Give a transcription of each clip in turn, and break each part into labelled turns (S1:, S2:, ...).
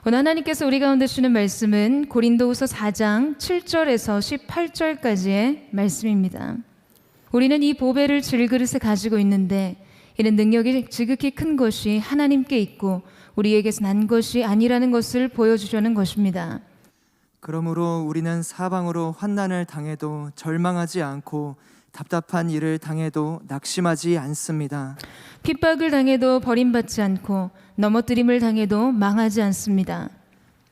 S1: 오늘 하나님께서 우리 가운데 주는 말씀은 고린도후서 4장 7절에서 18절까지의 말씀입니다. 우리는 이 보배를 질그릇에 가지고 있는데 이는 능력이 지극히 큰 것이 하나님께 있고 우리에게서 난 것이 아니라는 것을 보여주려는 것입니다.
S2: 그러므로 우리는 사방으로 환난을 당해도 절망하지 않고 답답한 일을 당해도 낙심하지 않습니다.
S1: 핍박을 당해도 버림받지 않고 넘어뜨림을 당해도 망하지 않습니다.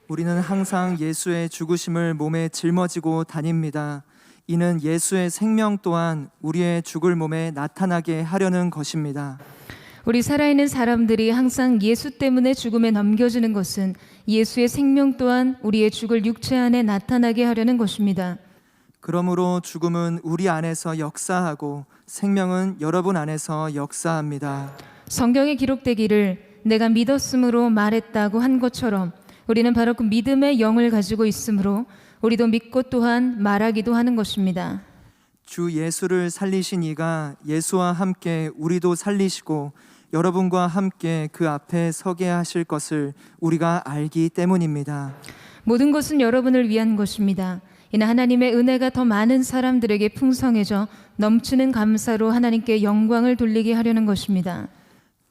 S2: 우리는 항상 예수의 죽으심을 몸에 짊어지고 다닙니다. 이는 예수의 생명 또한 우리의 죽을 몸에 나타나게 하려는 것입니다.
S1: 우리 살아있는 사람들이 항상 예수 때문에 죽음에 넘겨지는 것은 예수의 생명 또한 우리의 죽을 육체 안에 나타나게 하려는 것입니다.
S2: 그러므로 죽음은 우리 안에서 역사하고 생명은 여러분 안에서 역사합니다.
S1: 성경에 기록되기를 내가 믿었으므로 말했다고 한 것처럼 우리는 바로 그 믿음의 영을 가지고 있으므로 우리도 믿고 또한 말하기도 하는 것입니다.
S2: 주 예수를 살리신 이가 예수와 함께 우리도 살리시고 여러분과 함께 그 앞에 서게 하실 것을 우리가 알기 때문입니다.
S1: 모든 것은 여러분을 위한 것입니다. 이는 하나님의 은혜가 더 많은 사람들에게 풍성해져 넘치는 감사로 하나님께 영광을 돌리게 하려는 것입니다.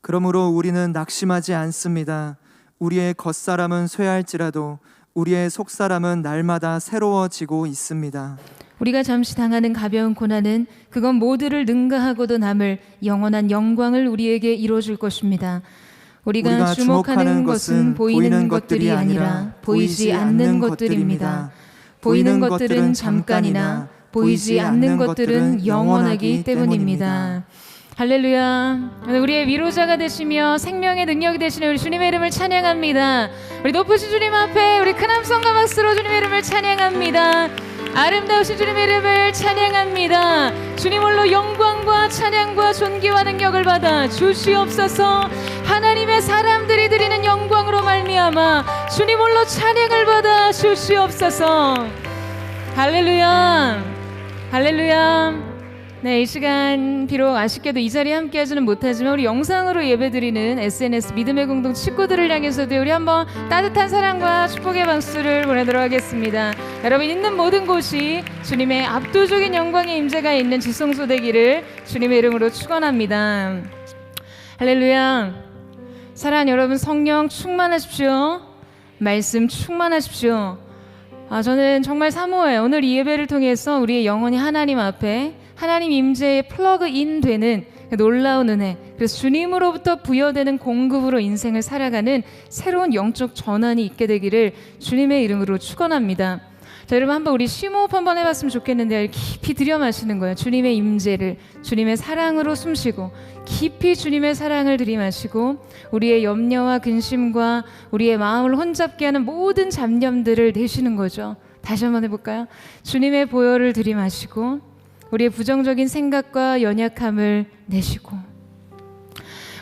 S2: 그러므로 우리는 낙심하지 않습니다. 우리의 겉사람은 쇠할지라도 우리의 속사람은 날마다 새로워지고 있습니다.
S1: 우리가 잠시 당하는 가벼운 고난은 그건 모두를 능가하고도 남을 영원한 영광을 우리에게 이루어줄 것입니다. 우리가 주목하는 것은 보이는 것들이 아니라 보이지 않는 것들입니다. 보이는 것들은 잠깐이나 보이지 않는 것들은 영원하기 때문입니다. 할렐루야. 우리의 위로자가 되시며 생명의 능력이 되시는 우리 주님의 이름을 찬양합니다. 우리 높으신 주님 앞에 우리 큰 함성과 박수로 주님의 이름을 찬양합니다. 아름다우신 주님의 이름을 찬양합니다. 주님 홀로 영광과 찬양과 존귀와 능력을 받아 주시옵소서. 하나님의 사람들이 드리는 영광으로 말미암아 주님 홀로 찬양을 받아 주시옵소서. 할렐루야. 할렐루야. 네, 이 시간 비록 아쉽게도 이 자리에 함께하지는 못하지만 우리 영상으로 예배드리는 SNS 믿음의 공동 친구들을 향해서도 우리 한번 따뜻한 사랑과 축복의 박수를 보내도록 하겠습니다. 여러분 있는 모든 곳이 주님의 압도적인 영광의 임재가 있는 지성소 되기를 주님의 이름으로 축원합니다. 할렐루야. 사랑하는 여러분, 성령 충만하십시오. 말씀 충만하십시오. 저는 정말 사모해요. 오늘 이 예배를 통해서 우리의 영혼이 하나님 앞에 하나님 임재에 플러그인 되는 놀라운 은혜, 그래서 주님으로부터 부여되는 공급으로 인생을 살아가는 새로운 영적 전환이 있게 되기를 주님의 이름으로 축원합니다. 자, 여러분 한번 우리 심호흡 한번 해봤으면 좋겠는데요. 깊이 들여 마시는 거예요. 주님의 임재를 주님의 사랑으로 숨쉬고 깊이 주님의 사랑을 들이마시고 우리의 염려와 근심과 우리의 마음을 혼잡게 하는 모든 잡념들을 내쉬는 거죠. 다시 한번 해볼까요? 주님의 보혈을 들이마시고 우리의 부정적인 생각과 연약함을 내쉬고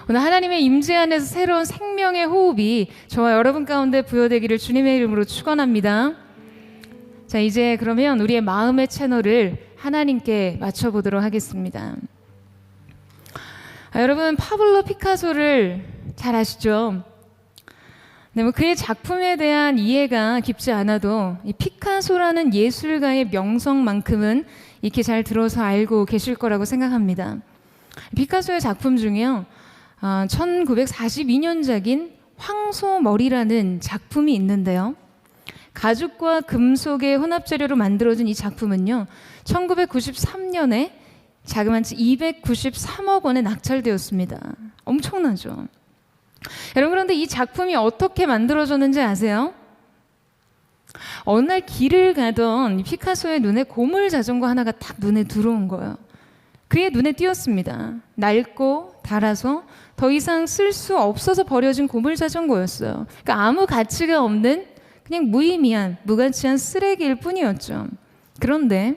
S1: 오늘 하나님의 임재 안에서 새로운 생명의 호흡이 저와 여러분 가운데 부여되기를 주님의 이름으로 축원합니다. 자, 이제 그러면 우리의 마음의 채널을 하나님께 맞춰보도록 하겠습니다. 여러분 파블로 피카소를 잘 아시죠? 네, 그의 작품에 대한 이해가 깊지 않아도 이 피카소라는 예술가의 명성만큼은 이렇게 잘 들어서 알고 계실 거라고 생각합니다. 피카소의 작품 중에요, 1942년작인 황소머리라는 작품이 있는데요. 가죽과 금속의 혼합재료로 만들어진 이 작품은요, 1993년에 자그마치 293억 원에 낙찰되었습니다. 엄청나죠? 여러분, 그런데 이 작품이 어떻게 만들어졌는지 아세요? 어느 날 길을 가던 피카소의 눈에 고물 자전거 하나가 딱 눈에 들어온 거예요. 그의 눈에 띄었습니다. 낡고 닳아서 더 이상 쓸 수 없어서 버려진 고물 자전거였어요. 그러니까 아무 가치가 없는 그냥 무의미한 무가치한 쓰레기일 뿐이었죠. 그런데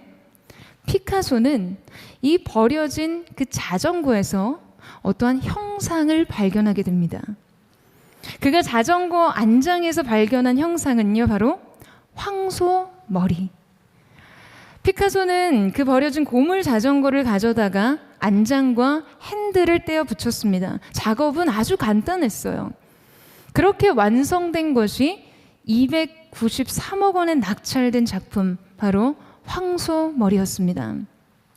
S1: 피카소는 이 버려진 그 자전거에서 어떠한 형상을 발견하게 됩니다. 그가 자전거 안장에서 발견한 형상은요, 바로 황소 머리. 피카소는 그 버려진 고물 자전거를 가져다가 안장과 핸들을 떼어 붙였습니다. 작업은 아주 간단했어요. 그렇게 완성된 것이 293억 원에 낙찰된 작품, 바로 황소머리였습니다.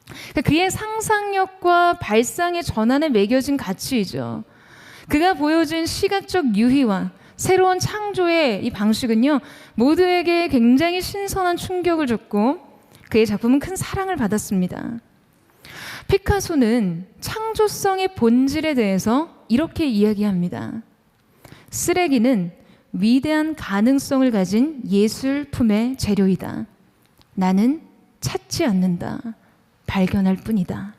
S1: 그러니까 그의 상상력과 발상의 전환에 매겨진 가치이죠. 그가 보여준 시각적 유희와 새로운 창조의 이 방식은요, 모두에게 굉장히 신선한 충격을 줬고 그의 작품은 큰 사랑을 받았습니다. 피카소는 창조성의 본질에 대해서 이렇게 이야기합니다. 쓰레기는 위대한 가능성을 가진 예술품의 재료이다. 나는 찾지 않는다. 발견할 뿐이다.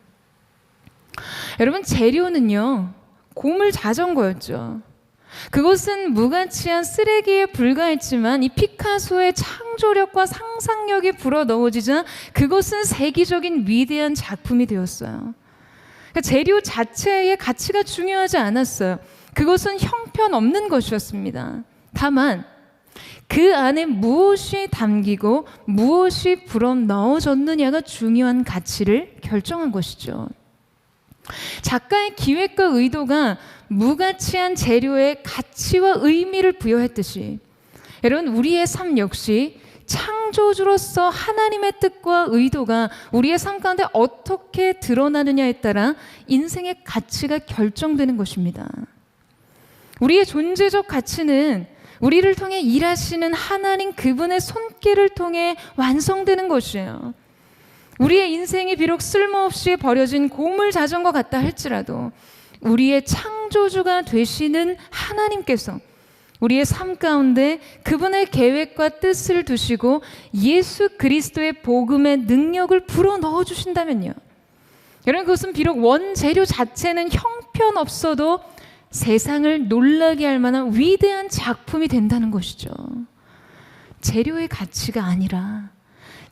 S1: 여러분, 재료는요, 고물 자전거였죠. 그것은 무가치한 쓰레기에 불과했지만 이 피카소의 창조력과 상상력이 불어넣어지자 그것은 세계적인 위대한 작품이 되었어요. 그러니까 재료 자체의 가치가 중요하지 않았어요. 그것은 형편없는 것이었습니다. 다만 그 안에 무엇이 담기고 무엇이 불어넣어졌느냐가 중요한 가치를 결정한 것이죠. 작가의 기획과 의도가 무가치한 재료에 가치와 의미를 부여했듯이, 여러분, 우리의 삶 역시 창조주로서 하나님의 뜻과 의도가 우리의 삶 가운데 어떻게 드러나느냐에 따라 인생의 가치가 결정되는 것입니다. 우리의 존재적 가치는 우리를 통해 일하시는 하나님 그분의 손길을 통해 완성되는 것이에요. 우리의 인생이 비록 쓸모없이 버려진 고물 자전거 같다 할지라도 우리의 창조주가 되시는 하나님께서 우리의 삶 가운데 그분의 계획과 뜻을 두시고 예수 그리스도의 복음의 능력을 불어넣어 주신다면요, 여러분, 그것은 비록 원재료 자체는 형편없어도 세상을 놀라게 할 만한 위대한 작품이 된다는 것이죠. 재료의 가치가 아니라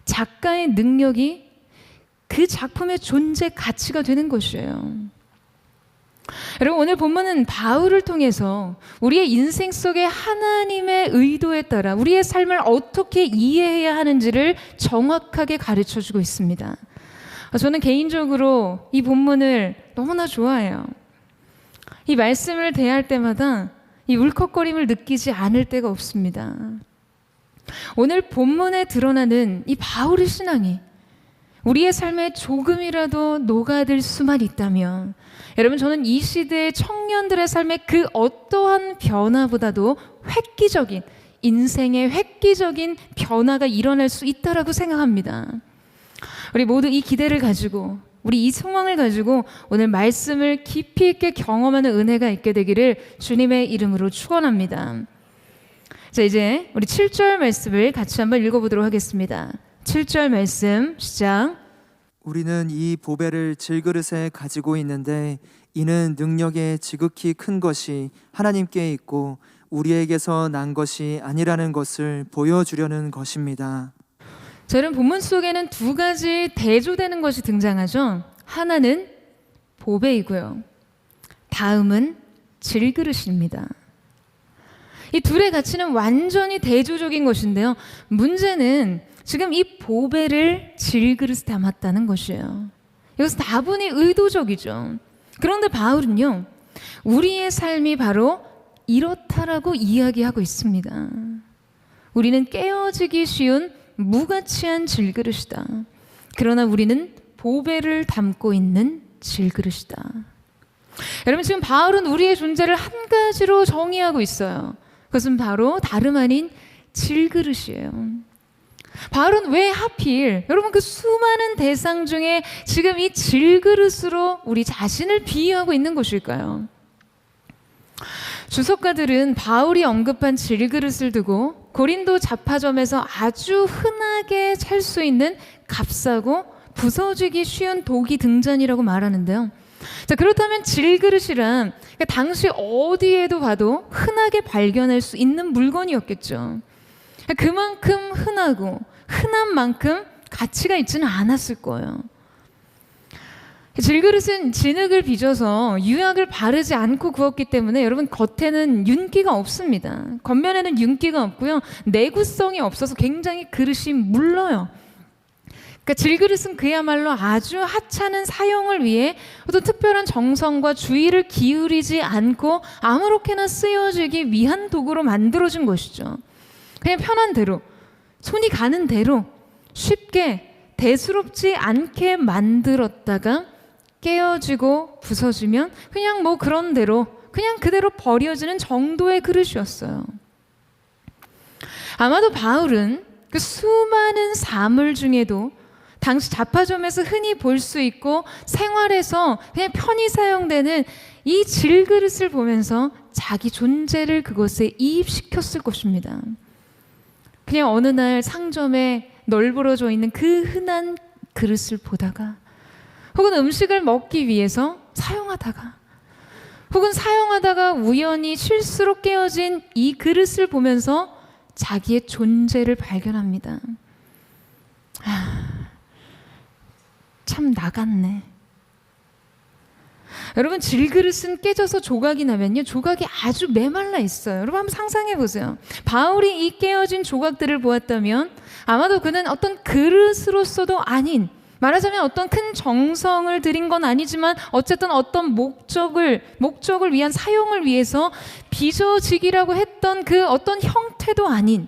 S1: 작가의 능력이 그 작품의 존재 가치가 되는 것이에요. 여러분, 오늘 본문은 바울을 통해서 우리의 인생 속에 하나님의 의도에 따라 우리의 삶을 어떻게 이해해야 하는지를 정확하게 가르쳐주고 있습니다. 저는 개인적으로 이 본문을 너무나 좋아해요. 이 말씀을 대할 때마다 이 울컥거림을 느끼지 않을 때가 없습니다. 오늘 본문에 드러나는 이 바울의 신앙이 우리의 삶에 조금이라도 녹아들 수만 있다면, 여러분, 저는 이 시대의 청년들의 삶에 그 어떠한 변화보다도 획기적인, 인생의 획기적인 변화가 일어날 수 있다라고 생각합니다. 우리 모두 이 기대를 가지고, 우리 이 소망을 가지고 오늘 말씀을 깊이 있게 경험하는 은혜가 있게 되기를 주님의 이름으로 축원합니다. 자, 이제 우리 7절 말씀을 같이 한번 읽어보도록 하겠습니다. 7절 말씀 시작.
S2: 우리는 이 보배를 질그릇에 가지고 있는데 이는 능력의 지극히 큰 것이 하나님께 있고 우리에게서 난 것이 아니라는 것을 보여주려는 것입니다.
S1: 자, 여러분, 본문 속에는 두 가지 대조되는 것이 등장하죠. 하나는 보배이고요, 다음은 질그릇입니다. 이 둘의 가치는 완전히 대조적인 것인데요, 문제는 지금 이 보배를 질그릇에 담았다는 것이에요. 이것은 다분히 의도적이죠. 그런데 바울은요, 우리의 삶이 바로 이렇다라고 이야기하고 있습니다. 우리는 깨어지기 쉬운 무가치한 질그릇이다. 그러나 우리는 보배를 담고 있는 질그릇이다. 여러분, 지금 바울은 우리의 존재를 한 가지로 정의하고 있어요. 그것은 바로 다름 아닌 질그릇이에요. 바울은 왜 하필, 여러분, 그 수많은 대상 중에 지금 이 질그릇으로 우리 자신을 비유하고 있는 것일까요? 주석가들은 바울이 언급한 질그릇을 두고 고린도 잡화점에서 아주 흔하게 살 수 있는 값싸고 부서지기 쉬운 독이 등잔이라고 말하는데요. 자, 그렇다면 질그릇이란 당시 어디에도 봐도 흔하게 발견할 수 있는 물건이었겠죠. 그만큼 흔하고 흔한 만큼 가치가 있지는 않았을 거예요. 질그릇은 진흙을 빚어서 유약을 바르지 않고 구웠기 때문에 여러분, 겉에는 윤기가 없습니다. 겉면에는 윤기가 없고요, 내구성이 없어서 굉장히 그릇이 물러요. 그러니까 질그릇은 그야말로 아주 하찮은 사용을 위해 어떤 특별한 정성과 주의를 기울이지 않고 아무렇게나 쓰여지기 위한 도구로 만들어진 것이죠. 그냥 편한 대로, 손이 가는 대로 쉽게 대수롭지 않게 만들었다가 깨어지고 부서지면 그냥 뭐 그런 대로 그냥 그대로 버려지는 정도의 그릇이었어요. 아마도 바울은 그 수많은 사물 중에도 당시 잡화점에서 흔히 볼 수 있고 생활에서 그냥 편히 사용되는 이 질그릇을 보면서 자기 존재를 그것에 이입시켰을 것입니다. 그냥 어느 날 상점에 널브러져 있는 그 흔한 그릇을 보다가, 혹은 음식을 먹기 위해서 사용하다가, 혹은 사용하다가 우연히 실수로 깨어진 이 그릇을 보면서 자기의 존재를 발견합니다. 참 나갔네. 여러분, 질그릇은 깨져서 조각이 나면요, 조각이 아주 메말라 있어요. 여러분 한번 상상해 보세요. 바울이 이 깨어진 조각들을 보았다면 아마도 그는 어떤 그릇으로서도 아닌, 말하자면 어떤 큰 정성을 들인 건 아니지만 어쨌든 어떤 목적을 위한 사용을 위해서 빚어지기라고 했던 그 어떤 형태도 아닌,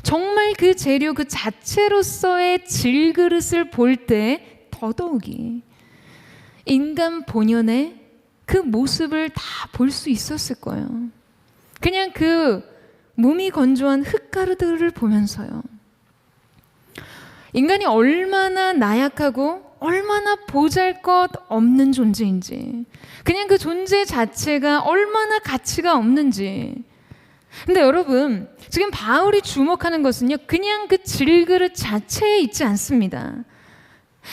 S1: 정말 그 재료 그 자체로서의 질그릇을 볼 때 더더욱이 인간 본연의 그 모습을 다 볼 수 있었을 거예요. 그냥 그 몸이 건조한 흙가루들을 보면서요. 인간이 얼마나 나약하고 얼마나 보잘것없는 존재인지, 그냥 그 존재 자체가 얼마나 가치가 없는지. 근데 여러분, 지금 바울이 주목하는 것은요, 그냥 그 질그릇 자체에 있지 않습니다.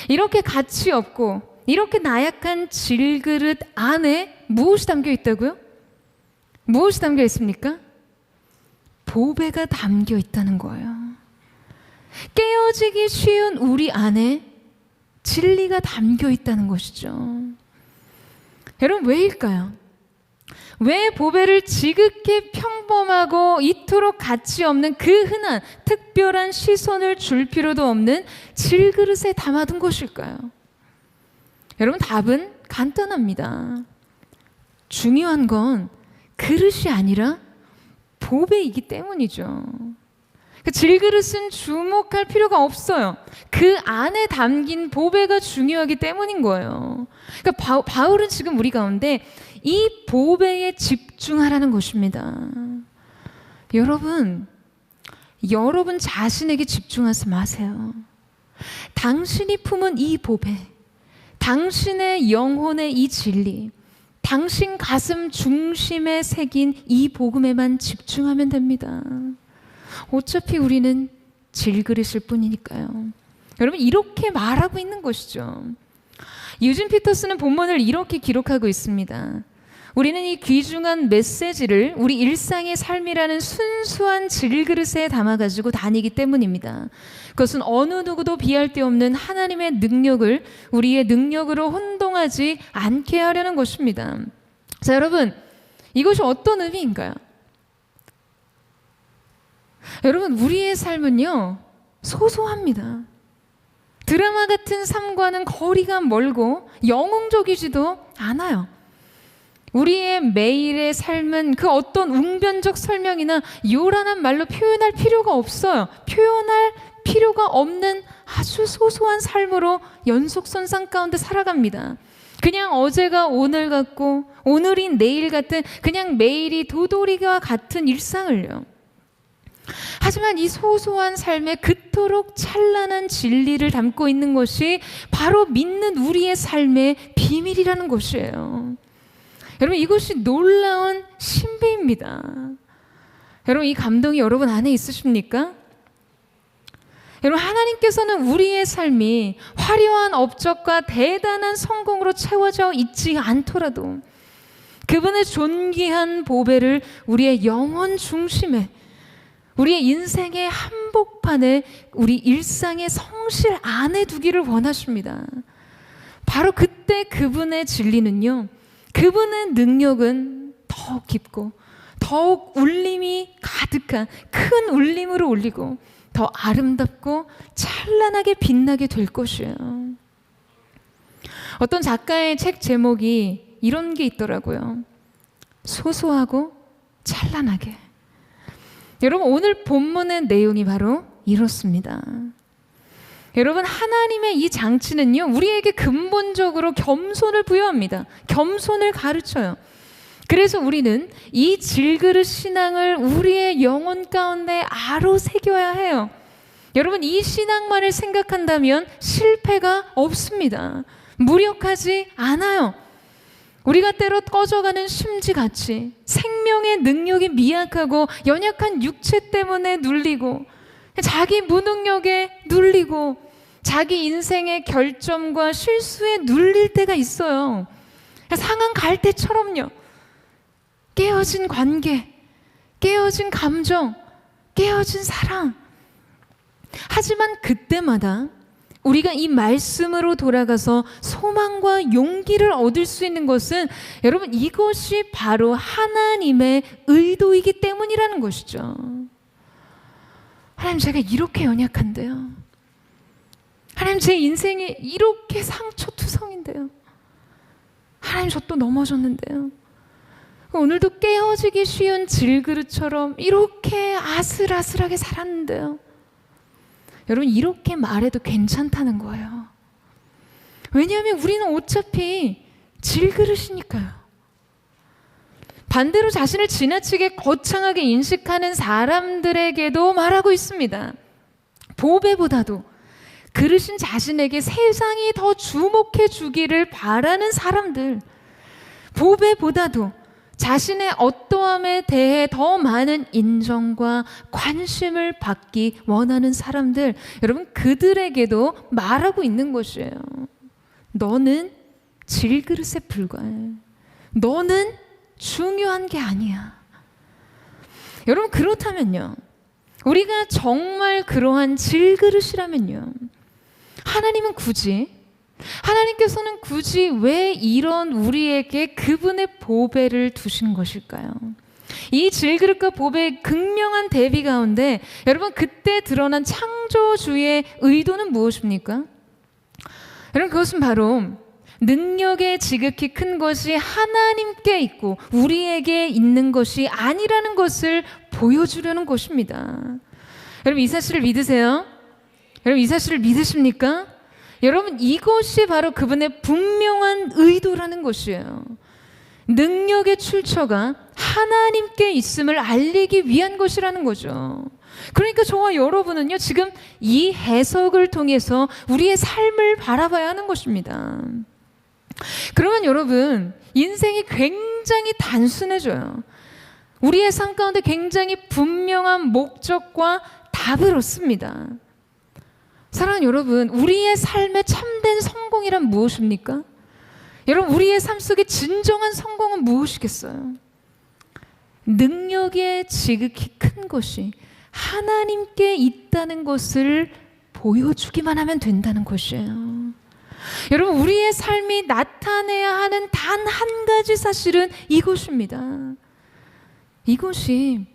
S1: 이렇게 가치 없고 이렇게 나약한 질그릇 안에 무엇이 담겨 있다고요? 무엇이 담겨 있습니까? 보배가 담겨 있다는 거예요. 깨어지기 쉬운 우리 안에 진리가 담겨 있다는 것이죠. 여러분, 왜일까요? 왜 보배를 지극히 평범하고 이토록 가치 없는 그 흔한 특별한 시선을 줄 필요도 없는 질그릇에 담아둔 것일까요? 여러분, 답은 간단합니다. 중요한 건 그릇이 아니라 보배이기 때문이죠. 그 질그릇은 주목할 필요가 없어요. 그 안에 담긴 보배가 중요하기 때문인 거예요. 그러니까 바울은 지금 우리 가운데 이 보배에 집중하라는 것입니다. 여러분 자신에게 집중하지 마세요. 당신이 품은 이 보배, 당신의 영혼의 이 진리, 당신 가슴 중심에 새긴 이 복음에만 집중하면 됩니다. 어차피 우리는 질그릇일 뿐이니까요. 여러분, 이렇게 말하고 있는 것이죠. 유진 피터스는 본문을 이렇게 기록하고 있습니다. 우리는 이 귀중한 메시지를 우리 일상의 삶이라는 순수한 질그릇에 담아가지고 다니기 때문입니다. 그것은 어느 누구도 비할 데 없는 하나님의 능력을 우리의 능력으로 혼동하지 않게 하려는 것입니다. 자, 여러분, 이것이 어떤 의미인가요? 여러분, 우리의 삶은요, 소소합니다. 드라마 같은 삶과는 거리가 멀고 영웅적이지도 않아요. 우리의 매일의 삶은 그 어떤 웅변적 설명이나 요란한 말로 표현할 필요가 없어요. 표현할 필요가 없는 아주 소소한 삶으로 연속선상 가운데 살아갑니다. 그냥 어제가 오늘 같고 오늘이 내일 같은, 그냥 매일이 도토리와 같은 일상을요. 하지만 이 소소한 삶에 그토록 찬란한 진리를 담고 있는 것이 바로 믿는 우리의 삶의 비밀이라는 것이에요. 여러분, 이것이 놀라운 신비입니다. 여러분, 이 감동이 여러분 안에 있으십니까? 여러분, 하나님께서는 우리의 삶이 화려한 업적과 대단한 성공으로 채워져 있지 않더라도 그분의 존귀한 보배를 우리의 영혼 중심에, 우리의 인생의 한복판에, 우리 일상의 성실 안에 두기를 원하십니다. 바로 그때 그분의 진리는요, 그분의 능력은 더욱 깊고 더욱 울림이 가득한 큰 울림으로 울리고 더 아름답고 찬란하게 빛나게 될 것이에요. 어떤 작가의 책 제목이 이런 게 있더라고요. 소소하고 찬란하게. 여러분, 오늘 본문의 내용이 바로 이렇습니다. 여러분, 하나님의 이 장치는요, 우리에게 근본적으로 겸손을 부여합니다. 겸손을 가르쳐요. 그래서 우리는 이 질그릇 신앙을 우리의 영혼 가운데 아로 새겨야 해요. 여러분, 이 신앙만을 생각한다면 실패가 없습니다. 무력하지 않아요. 우리가 때로 꺼져가는 심지같이 생명의 능력이 미약하고 연약한 육체 때문에 눌리고 자기 무능력에 눌리고 자기 인생의 결점과 실수에 눌릴 때가 있어요. 상한 갈대처럼요. 깨어진 관계, 깨어진 감정, 깨어진 사랑. 하지만 그때마다 우리가 이 말씀으로 돌아가서 소망과 용기를 얻을 수 있는 것은 여러분, 이것이 바로 하나님의 의도이기 때문이라는 것이죠. 하나님, 제가 이렇게 연약한데요. 하나님, 제 인생이 이렇게 상처투성인데요. 하나님, 저 또 넘어졌는데요. 오늘도 깨어지기 쉬운 질그릇처럼 이렇게 아슬아슬하게 살았는데요. 여러분, 이렇게 말해도 괜찮다는 거예요. 왜냐하면 우리는 어차피 질그릇이니까요. 반대로 자신을 지나치게 거창하게 인식하는 사람들에게도 말하고 있습니다. 보배보다도 그릇인 자신에게 세상이 더 주목해 주기를 바라는 사람들, 보배보다도 자신의 어떠함에 대해 더 많은 인정과 관심을 받기 원하는 사람들, 여러분, 그들에게도 말하고 있는 것이에요. 너는 질그릇에 불과해. 너는 중요한 게 아니야. 여러분, 그렇다면요, 우리가 정말 그러한 질그릇이라면요, 하나님께서는 굳이 왜 이런 우리에게 그분의 보배를 두신 것일까요? 이 질그릇과 보배의 극명한 대비 가운데 여러분, 그때 드러난 창조주의 의도는 무엇입니까? 여러분, 그것은 바로 능력의 지극히 큰 것이 하나님께 있고 우리에게 있는 것이 아니라는 것을 보여주려는 것입니다. 여러분, 이 사실을 믿으세요? 여러분, 이 사실을 믿으십니까? 여러분, 이것이 바로 그분의 분명한 의도라는 것이에요. 능력의 출처가 하나님께 있음을 알리기 위한 것이라는 거죠. 그러니까 저와 여러분은요, 지금 이 해석을 통해서 우리의 삶을 바라봐야 하는 것입니다. 그러면 여러분, 인생이 굉장히 단순해져요. 우리의 삶 가운데 굉장히 분명한 목적과 답을 얻습니다. 사랑하는 여러분, 우리의 삶의 참된 성공이란 무엇입니까? 여러분, 우리의 삶 속에 진정한 성공은 무엇이겠어요? 능력의 지극히 큰 것이 하나님께 있다는 것을 보여주기만 하면 된다는 것이에요. 여러분, 우리의 삶이 나타내야 하는 단 한 가지 사실은 이것입니다. 이것이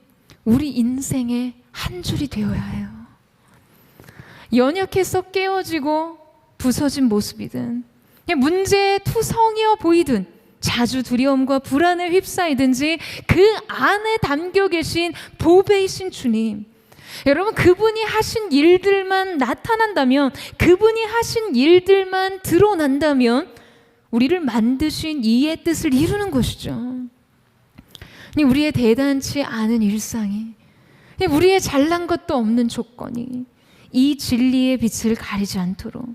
S1: 우리 인생의 한 줄이 되어야 해요. 연약해서 깨어지고 부서진 모습이든, 문제에 투성이어 보이든, 자주 두려움과 불안에 휩싸이든지 그 안에 담겨 계신 보배이신 주님, 여러분, 그분이 하신 일들만 나타난다면, 그분이 하신 일들만 드러난다면 우리를 만드신 이의 뜻을 이루는 것이죠. 우리의 대단치 않은 일상이, 우리의 잘난 것도 없는 조건이 이 진리의 빛을 가리지 않도록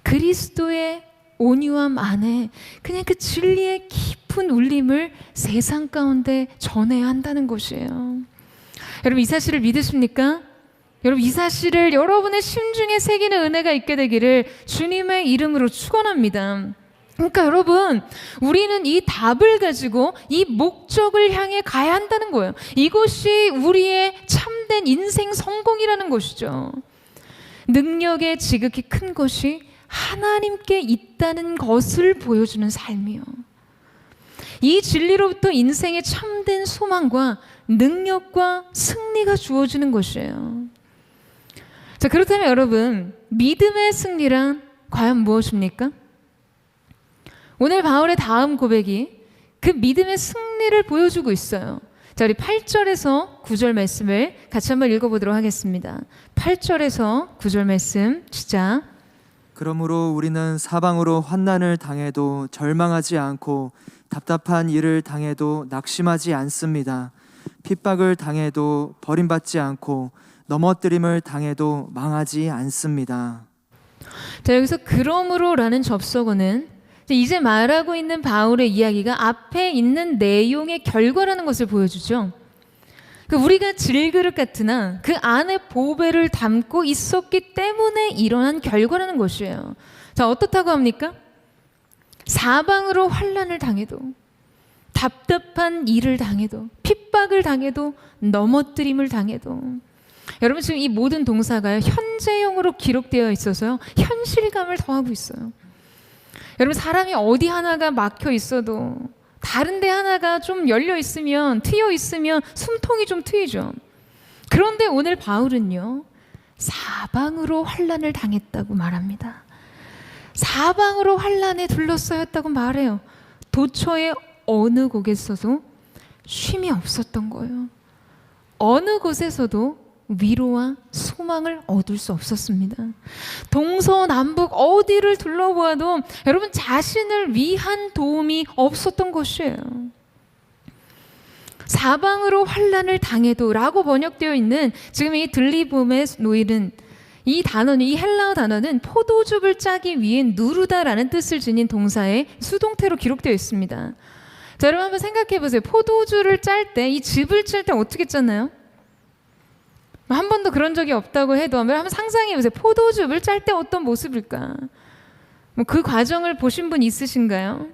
S1: 그리스도의 온유함 안에 그냥 그 진리의 깊은 울림을 세상 가운데 전해야 한다는 것이에요. 여러분, 이 사실을 믿으십니까? 여러분, 이 사실을 여러분의 심중에 새기는 은혜가 있게 되기를 주님의 이름으로 축원합니다. 그러니까 여러분, 우리는 이 답을 가지고 이 목적을 향해 가야 한다는 거예요. 이것이 우리의 참된 인생 성공이라는 것이죠. 능력의 지극히 큰 것이 하나님께 있다는 것을 보여주는 삶이요. 이 진리로부터 인생의 참된 소망과 능력과 승리가 주어지는 것이에요. 자, 그렇다면 여러분, 믿음의 승리란 과연 무엇입니까? 오늘 바울의 다음 고백이 그 믿음의 승리를 보여주고 있어요. 자, 우리 8절에서 9절 말씀을 같이 한번 읽어보도록 하겠습니다. 8절에서 9절 말씀 시작.
S2: 그러므로 우리는 사방으로 환난을 당해도 절망하지 않고 답답한 일을 당해도 낙심하지 않습니다. 핍박을 당해도 버림받지 않고 넘어뜨림을 당해도 망하지 않습니다.
S1: 자, 여기서 그러므로라는 접속어는 이제 말하고 있는 바울의 이야기가 앞에 있는 내용의 결과라는 것을 보여주죠. 우리가 질그릇 같으나 그 안에 보배를 담고 있었기 때문에 일어난 결과라는 것이에요. 자, 어떻다고 합니까? 사방으로 환난을 당해도, 답답한 일을 당해도, 핍박을 당해도, 넘어뜨림을 당해도. 여러분, 지금 이 모든 동사가요, 현재형으로 기록되어 있어서요, 현실감을 더하고 있어요. 여러분, 사람이 어디 하나가 막혀 있어도 다른 데 하나가 좀 열려 있으면, 트여 있으면 숨통이 좀 트이죠. 그런데 오늘 바울은요, 사방으로 환난을 당했다고 말합니다. 사방으로 환난에 둘러싸였다고 말해요. 도처의 어느 곳에서도 쉼이 없었던 거예요. 어느 곳에서도 위로와 소망을 얻을 수 없었습니다. 동서남북 어디를 둘러보아도 여러분 자신을 위한 도움이 없었던 것이에요. 사방으로 환난을 당해도 라고 번역되어 있는 지금 이 들리봄에 놓이는 이 단어는, 이 헬라어 단어는 포도즙을 짜기 위해 누르다라는 뜻을 지닌 동사의 수동태로 기록되어 있습니다. 자, 여러분 한번 생각해 보세요. 포도주를 짤 때, 이 즙을 짤 때 어떻게 짰나요? 한 번도 그런 적이 없다고 해도 한번 상상해 보세요. 포도즙을 짤 때 어떤 모습일까? 그 과정을 보신 분 있으신가요?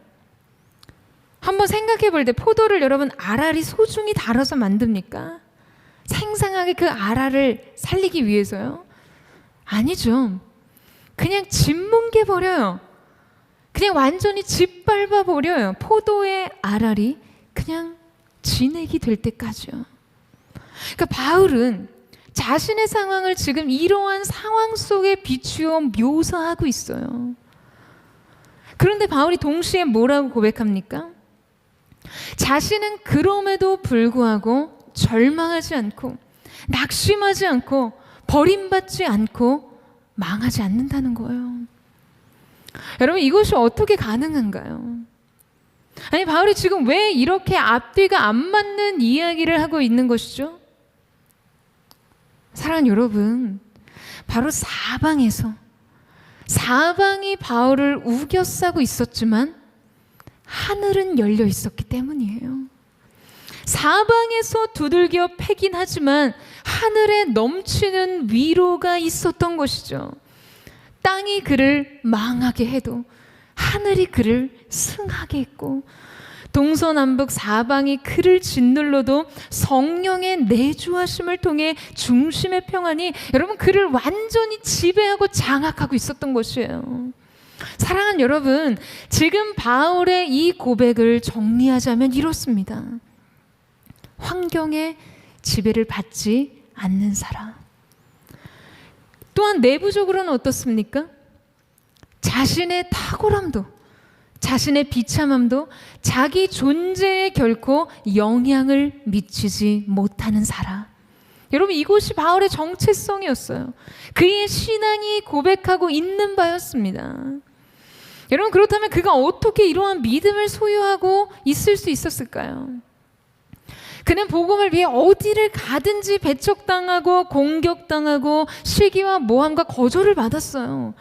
S1: 한번 생각해 볼 때 포도를 여러분 알알이 소중히 다뤄서 만듭니까? 생생하게 그 알알을 살리기 위해서요? 아니죠. 그냥 짓뭉개 버려요. 그냥 완전히 짓밟아 버려요. 포도의 알알이 그냥 진액이 될 때까지요. 그러니까 바울은 자신의 상황을 지금 이러한 상황 속에 비추어 묘사하고 있어요. 그런데 바울이 동시에 뭐라고 고백합니까? 자신은 그럼에도 불구하고 절망하지 않고 낙심하지 않고 버림받지 않고 망하지 않는다는 거예요. 여러분, 이것이 어떻게 가능한가요? 아니, 바울이 지금 왜 이렇게 앞뒤가 안 맞는 이야기를 하고 있는 것이죠? 사랑하는 여러분, 바로 사방이 바울을 우겨싸고 있었지만 하늘은 열려 있었기 때문이에요. 사방에서 두들겨 패긴 하지만 하늘에 넘치는 위로가 있었던 것이죠. 땅이 그를 망하게 해도 하늘이 그를 승하게 했고, 동서남북 사방이 그를 짓눌러도 성령의 내주하심을 통해 중심의 평안이 여러분 그를 완전히 지배하고 장악하고 있었던 것이에요. 사랑하는 여러분, 지금 바울의 이 고백을 정리하자면 이렇습니다. 환경에 지배를 받지 않는 사람. 또한 내부적으로는 어떻습니까? 자신의 탁월함도, 자신의 비참함도 자기 존재에 결코 영향을 미치지 못하는 사람. 여러분, 이것이 바울의 정체성이었어요. 그의 신앙이 고백하고 있는 바였습니다. 여러분, 그렇다면 그가 어떻게 이러한 믿음을 소유하고 있을 수 있었을까요? 그는 복음을 위해 어디를 가든지 배척당하고 공격당하고 시기와 모함과 거절을 받았어요.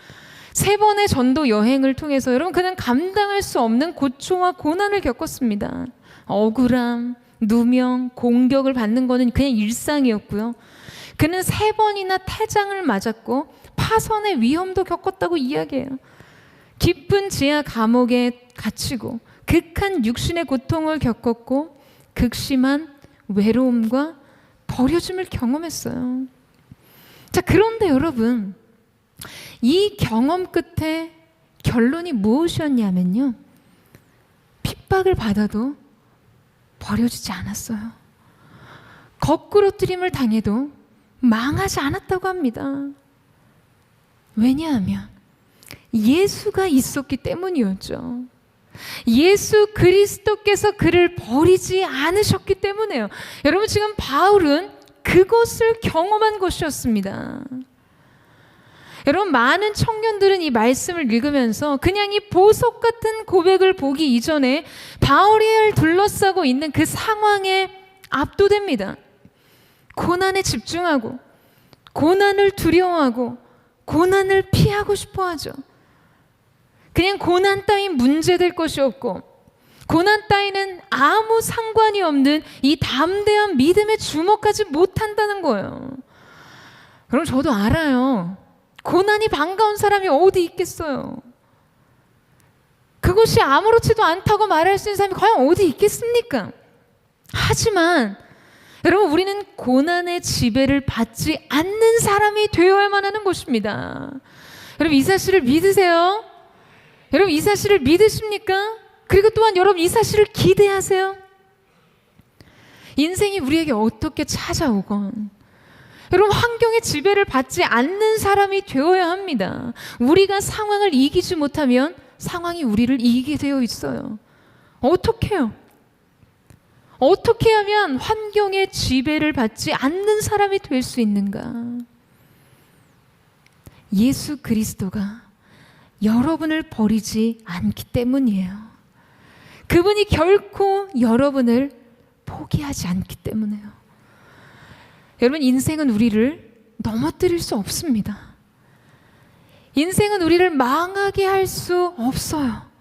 S1: 3번의 전도 여행을 통해서 여러분 그는 감당할 수 없는 고초와 고난을 겪었습니다. 억울함, 누명, 공격을 받는 것은 그냥 일상이었고요. 그는 3번이나 태장을 맞았고 파선의 위험도 겪었다고 이야기해요. 깊은 지하 감옥에 갇히고 극한 육신의 고통을 겪었고 극심한 외로움과 버려짐을 경험했어요. 자, 그런데 여러분, 이 경험 끝에 결론이 무엇이었냐면요, 핍박을 받아도 버려지지 않았어요. 거꾸로뜨림을 당해도 망하지 않았다고 합니다. 왜냐하면 예수가 있었기 때문이었죠. 예수 그리스도께서 그를 버리지 않으셨기 때문에요. 여러분, 지금 바울은 그것을 경험한 것이었습니다. 여러분, 많은 청년들은 이 말씀을 읽으면서 그냥 이 보석 같은 고백을 보기 이전에 바울이 둘러싸고 있는 그 상황에 압도됩니다. 고난에 집중하고 고난을 두려워하고 고난을 피하고 싶어 하죠. 그냥 고난 따윈 문제될 것이 없고 고난 따위는 아무 상관이 없는 이 담대한 믿음에 주목하지 못한다는 거예요. 그럼 저도 알아요. 고난이 반가운 사람이 어디 있겠어요? 그것이 아무렇지도 않다고 말할 수 있는 사람이 과연 어디 있겠습니까? 하지만 여러분, 우리는 고난의 지배를 받지 않는 사람이 되어야만 하는 것입니다. 여러분, 이 사실을 믿으세요? 여러분, 이 사실을 믿으십니까? 그리고 또한 여러분, 이 사실을 기대하세요? 인생이 우리에게 어떻게 찾아오건 여러분, 환경의 지배를 받지 않는 사람이 되어야 합니다. 우리가 상황을 이기지 못하면 상황이 우리를 이기게 되어 있어요. 어떻게 해요? 어떻게 하면 환경의 지배를 받지 않는 사람이 될 수 있는가? 예수 그리스도가 여러분을 버리지 않기 때문이에요. 그분이 결코 여러분을 포기하지 않기 때문에요. 여러분, 인생은 우리를 넘어뜨릴 수 없습니다. 인생은 우리를 망하게 할 수 없어요.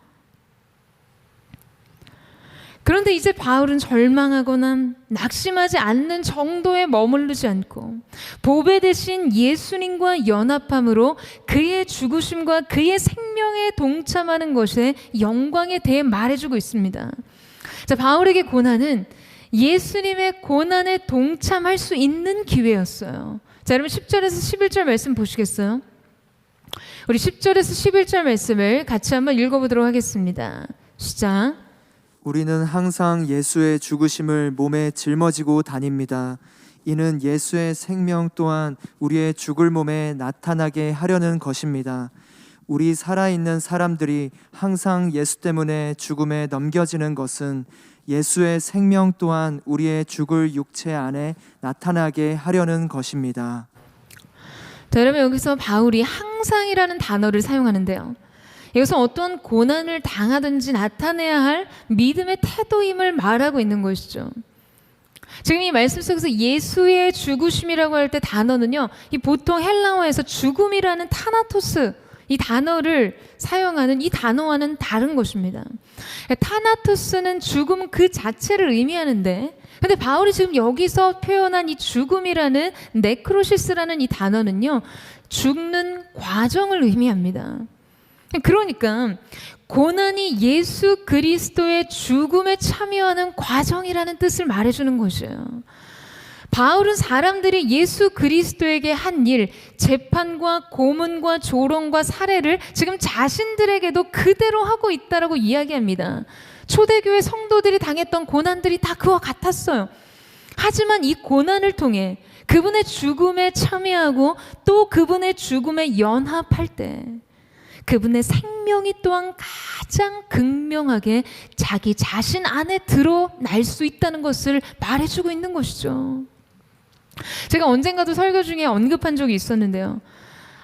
S1: 그런데 이제 바울은 절망하거나 낙심하지 않는 정도에 머무르지 않고 보배 대신 예수님과 연합함으로 그의 죽으심과 그의 생명에 동참하는 것에 영광에 대해 말해주고 있습니다. 자, 바울에게 고난은 예수님의 고난에 동참할 수 있는 기회였어요. 자, 여러분 10절에서 11절 말씀 보시겠어요? 우리 10절에서 11절 말씀을 같이 한번 읽어보도록 하겠습니다. 시작.
S2: 우리는 항상 예수의 죽으심을 몸에 짊어지고 다닙니다. 이는 예수의 생명 또한 우리의 죽을 몸에 나타나게 하려는 것입니다. 우리 살아있는 사람들이 항상 예수 때문에 죽음에 넘겨지는 것은 예수의 생명 또한 우리의 죽을 육체 안에 나타나게 하려는 것입니다.
S1: 자, 여러분, 여기서 바울이 항상이라는 단어를 사용하는데요. 여기서 어떤 고난을 당하든지 나타내야 할 믿음의 태도임을 말하고 있는 것이죠. 지금 이 말씀 속에서 예수의 죽으심이라고 할 때 단어는요, 이 보통 헬라어에서 죽음이라는 타나토스, 이 단어를 사용하는 이 단어와는 다른 것입니다. 타나토스는 죽음 그 자체를 의미하는데, 근데 바울이 지금 여기서 표현한 이 죽음이라는 네크로시스라는 이 단어는요, 죽는 과정을 의미합니다. 그러니까 고난이 예수 그리스도의 죽음에 참여하는 과정이라는 뜻을 말해주는 것이에요. 바울은 사람들이 예수 그리스도에게 한 일, 재판과 고문과 조롱과 살해를 지금 자신들에게도 그대로 하고 있다라고 이야기합니다. 초대교회 성도들이 당했던 고난들이 다 그와 같았어요. 하지만 이 고난을 통해 그분의 죽음에 참여하고 또 그분의 죽음에 연합할 때 그분의 생명이 또한 가장 극명하게 자기 자신 안에 드러날 수 있다는 것을 말해주고 있는 것이죠. 제가 언젠가도 설교 중에 언급한 적이 있었는데요.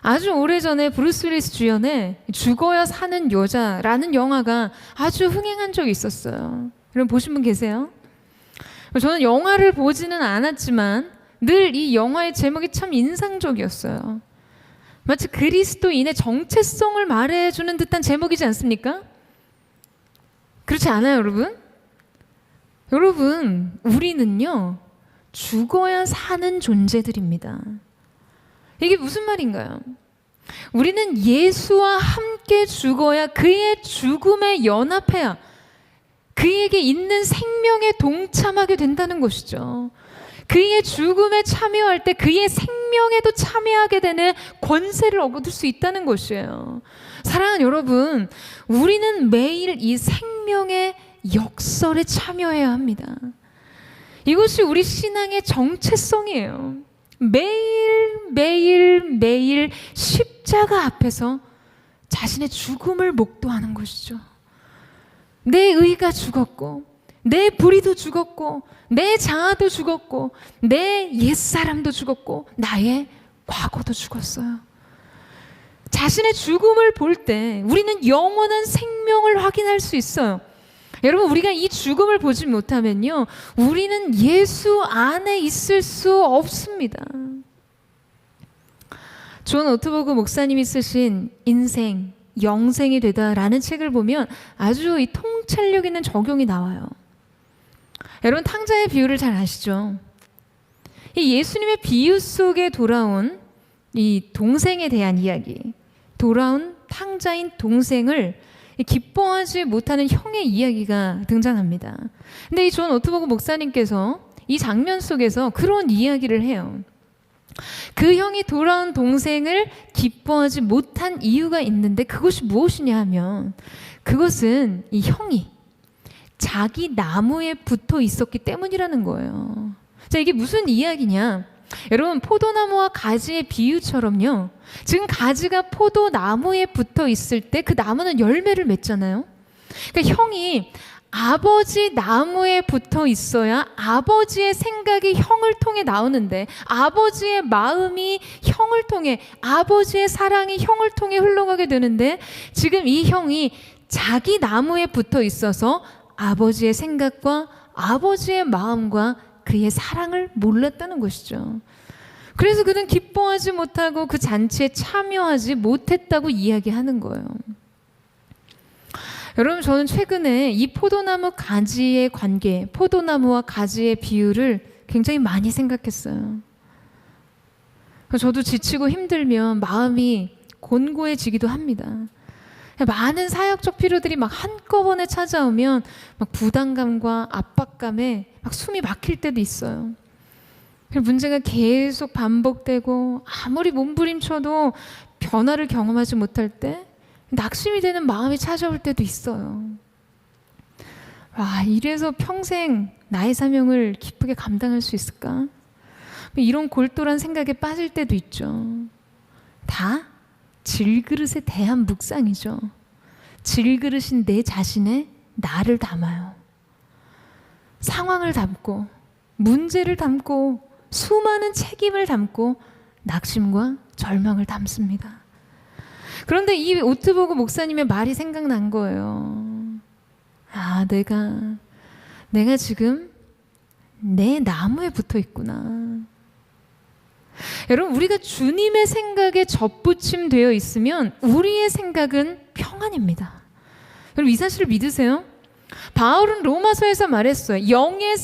S1: 아주 오래전에 브루스 윌리스 주연의 죽어야 사는 여자라는 영화가 아주 흥행한 적이 있었어요. 여러분 보신 분 계세요? 저는 영화를 보지는 않았지만 늘 이 영화의 제목이 참 인상적이었어요. 마치 그리스도인의 정체성을 말해주는 듯한 제목이지 않습니까? 그렇지 않아요, 여러분? 여러분, 우리는요, 죽어야 사는 존재들입니다. 이게 무슨 말인가요? 우리는 예수와 함께 죽어야 그의 죽음에 연합해야 그에게 있는 생명에 동참하게 된다는 것이죠. 그의 죽음에 참여할 때 그의 생명에도 참여하게 되는 권세를 얻을 수 있다는 것이에요. 사랑하는 여러분, 우리는 매일 이 생명의 역설에 참여해야 합니다. 이것이 우리 신앙의 정체성이에요. 매일 십자가 앞에서 자신의 죽음을 목도하는 것이죠. 내 의가 죽었고, 내 불의도 죽었고, 내 자아도 죽었고, 내 옛사람도 죽었고, 나의 과거도 죽었어요. 자신의 죽음을 볼 때 우리는 영원한 생명을 확인할 수 있어요. 여러분, 우리가 이 죽음을 보지 못하면요, 우리는 예수 안에 있을 수 없습니다. 존 오트버그 목사님이 쓰신 인생, 영생이 되다라는 책을 보면 아주 이 통찰력 있는 적용이 나와요. 여러분, 탕자의 비유를 잘 아시죠? 이 예수님의 비유 속에 돌아온 이 동생에 대한 이야기, 돌아온 탕자인 동생을 기뻐하지 못하는 형의 이야기가 등장합니다. 근데 이 존 오트버그 목사님께서 이 장면 속에서 그런 이야기를 해요. 그 형이 돌아온 동생을 기뻐하지 못한 이유가 있는데 그것이 무엇이냐 하면, 그것은 이 형이 자기 나무에 붙어 있었기 때문이라는 거예요. 자, 이게 무슨 이야기냐? 여러분, 포도나무와 가지의 비유처럼요, 지금 가지가 포도나무에 붙어 있을 때 그 나무는 열매를 맺잖아요. 그러니까 형이 아버지 나무에 붙어 있어야 아버지의 생각이 형을 통해 나오는데, 아버지의 마음이 형을 통해, 아버지의 사랑이 형을 통해 흘러가게 되는데, 지금 이 형이 자기 나무에 붙어 있어서 아버지의 생각과 아버지의 마음과 그의 사랑을 몰랐다는 것이죠. 그래서 그는 기뻐하지 못하고 그 잔치에 참여하지 못했다고 이야기하는 거예요. 여러분, 저는 최근에 이 포도나무 가지의 관계, 포도나무와 가지의 비유를 굉장히 많이 생각했어요. 저도 지치고 힘들면 마음이 곤고해지기도 합니다. 많은 사역적 필요들이 막 한꺼번에 찾아오면 막 부담감과 압박감에 막 숨이 막힐 때도 있어요. 문제가 계속 반복되고 아무리 몸부림쳐도 변화를 경험하지 못할 때 낙심이 되는 마음이 찾아올 때도 있어요. 와, 이래서 평생 나의 사명을 기쁘게 감당할 수 있을까? 이런 골똘한 생각에 빠질 때도 있죠. 다 질그릇에 대한 묵상이죠. 질그릇인 내 자신의 나를 담아요. 상황을 담고, 문제를 담고, 수많은 책임을 담고 낙심과 절망을 담습니다. 그런데 이 오트버그 목사님의 말이 생각난 거예요. 아, 내가 지금 내 나무에 붙어 있구나. 여러분, 우리가 주님의 생각에 접붙임되어 있으면 우리의 생각은 평안입니다. 여러분, 이 사실을 믿으세요? 바울은 로마서에서 말했어요. 육의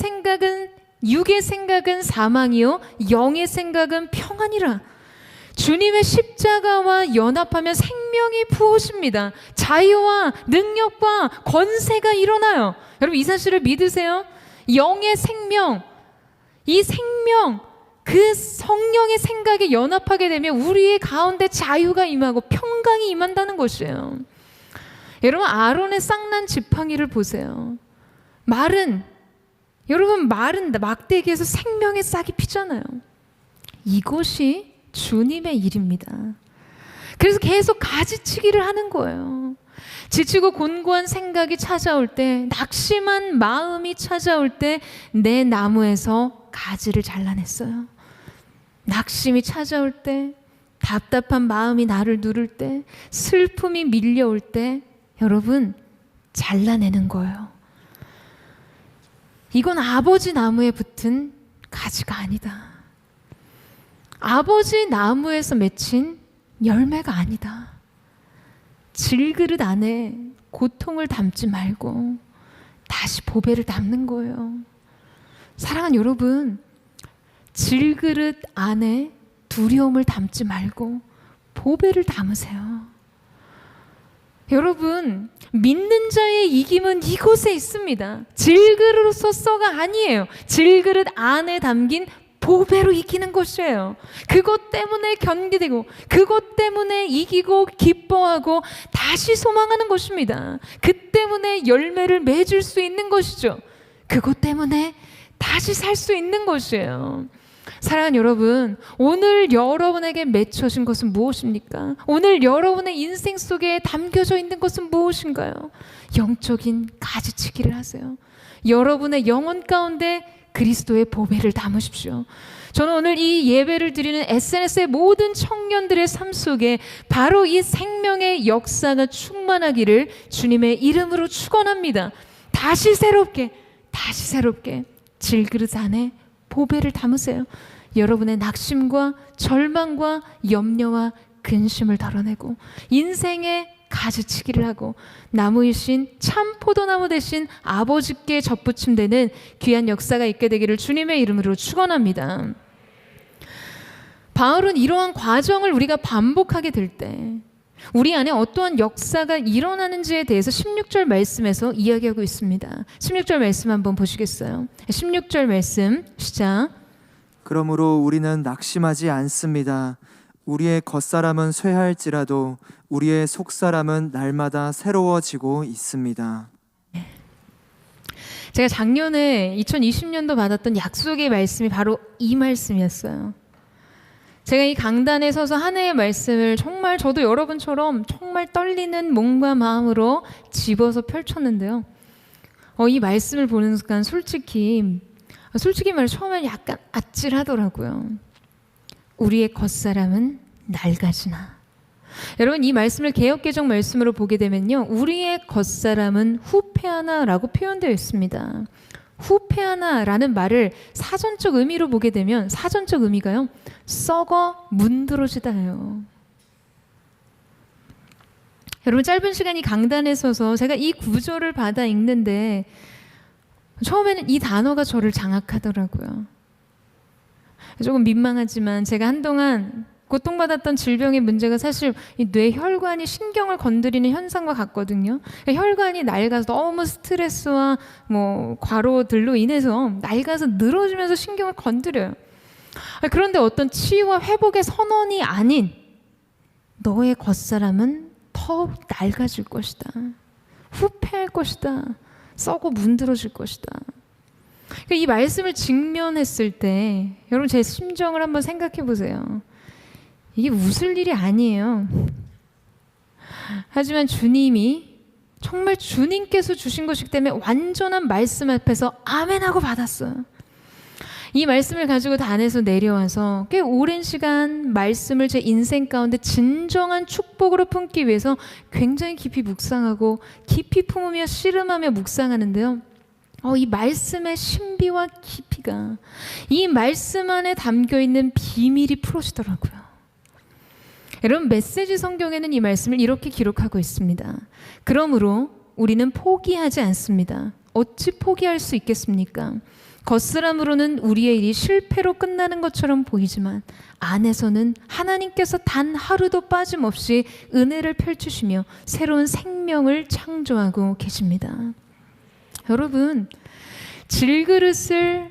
S1: 생각은 사망이요 영의 생각은 평안이라. 주님의 십자가와 연합하면 생명이 부어집니다. 자유와 능력과 권세가 일어나요. 여러분, 이 사실을 믿으세요? 영의 생명, 이 생명, 그 성령의 생각에 연합하게 되면 우리의 가운데 자유가 임하고 평강이 임한다는 것이에요. 여러분, 아론의 쌍난 지팡이를 보세요. 말은 막대기에서 생명의 싹이 피잖아요. 이것이 주님의 일입니다. 그래서 계속 가지치기를 하는 거예요. 지치고 곤고한 생각이 찾아올 때, 낙심한 마음이 찾아올 때 내 나무에서 가지를 잘라냈어요. 낙심이 찾아올 때, 답답한 마음이 나를 누를 때, 슬픔이 밀려올 때 여러분, 잘라내는 거예요. 이건 아버지 나무에 붙은 가지가 아니다. 아버지 나무에서 맺힌 열매가 아니다. 질그릇 안에 고통을 담지 말고 다시 보배를 담는 거예요. 사랑하는 여러분, 질그릇 안에 두려움을 담지 말고 보배를 담으세요. 여러분, 믿는 자의 이김은 이곳에 있습니다. 질그릇으로서가 아니에요. 질그릇 안에 담긴 보배로 이기는 것이에요. 그것 때문에 견디고, 그것 때문에 이기고 기뻐하고 다시 소망하는 것입니다. 그 때문에 열매를 맺을 수 있는 것이죠. 그것 때문에 다시 살 수 있는 것이에요. 사랑하는 여러분, 오늘 여러분에게 맺혀진 것은 무엇입니까? 오늘 여러분의 인생 속에 담겨져 있는 것은 무엇인가요? 영적인 가지치기를 하세요. 여러분의 영혼 가운데 그리스도의 보배를 담으십시오. 저는 오늘 이 예배를 드리는 SNS의 모든 청년들의 삶 속에 바로 이 생명의 역사가 충만하기를 주님의 이름으로 축원합니다. 다시 새롭게 질그릇 안에 보배를 담으세요. 여러분의 낙심과 절망과 염려와 근심을 덜어내고 인생의 가지치기를 하고 나무이신 참 포도나무 대신 아버지께 접붙임되는 귀한 역사가 있게 되기를 주님의 이름으로 축원합니다. 바울은 이러한 과정을 우리가 반복하게 될 때 우리 안에 어떠한 역사가 일어나는지에 대해서 16절 말씀에서 이야기하고 있습니다. 16절 말씀 한번 보시겠어요? 16절 말씀 시작.
S2: 그러므로 우리는 낙심하지 않습니다. 우리의 겉사람은 쇠할지라도 우리의 속사람은 날마다 새로워지고 있습니다.
S1: 제가 작년에 2020년도 받았던 약속의 말씀이 바로 이 말씀이었어요. 제가 이 강단에 서서 한 해의 말씀을 정말 저도 여러분처럼 정말 떨리는 몸과 마음으로 집어서 펼쳤는데요. 이 말씀을 보는 순간 솔직히 말해 처음에 약간 아찔하더라고요. 우리의 겉사람은 낡아지나. 여러분, 이 말씀을 개역개정 말씀으로 보게 되면요, 우리의 겉사람은 후패하나라고 표현되어 있습니다. 후패하나라는 말을 사전적 의미로 보게 되면 사전적 의미가요, 썩어 문드러지다예요. 여러분, 짧은 시간 이 강단에 서서 제가 이 구절을 받아 읽는데 처음에는 이 단어가 저를 장악하더라고요. 조금 민망하지만 제가 한동안 고통받았던 질병의 문제가 사실 이 뇌혈관이 신경을 건드리는 현상과 같거든요. 혈관이 낡아서 너무 스트레스와 과로들로 인해서 낡아서 늘어지면서 신경을 건드려요. 그런데 어떤 치유와 회복의 선언이 아닌 너의 겉사람은 더욱 낡아질 것이다. 후패할 것이다. 썩어 문드러질 것이다. 이 말씀을 직면했을 때 여러분 제 심정을 한번 생각해 보세요. 이게 웃을 일이 아니에요. 하지만 주님이 정말 주님께서 주신 것이기 때문에 완전한 말씀 앞에서 아멘하고 받았어요. 이 말씀을 가지고 단에서 내려와서 꽤 오랜 시간 말씀을 제 인생 가운데 진정한 축복으로 품기 위해서 굉장히 깊이 묵상하고 깊이 품으며 씨름하며 묵상하는데요. 이 말씀의 신비와 깊이가 이 말씀 안에 담겨있는 비밀이 풀어지더라고요. 여러분, 메시지 성경에는 이 말씀을 이렇게 기록하고 있습니다. 그러므로 우리는 포기하지 않습니다. 어찌 포기할 수 있겠습니까? 겉사람으로는 우리의 일이 실패로 끝나는 것처럼 보이지만 안에서는 하나님께서 단 하루도 빠짐없이 은혜를 펼치시며 새로운 생명을 창조하고 계십니다. 여러분, 질그릇을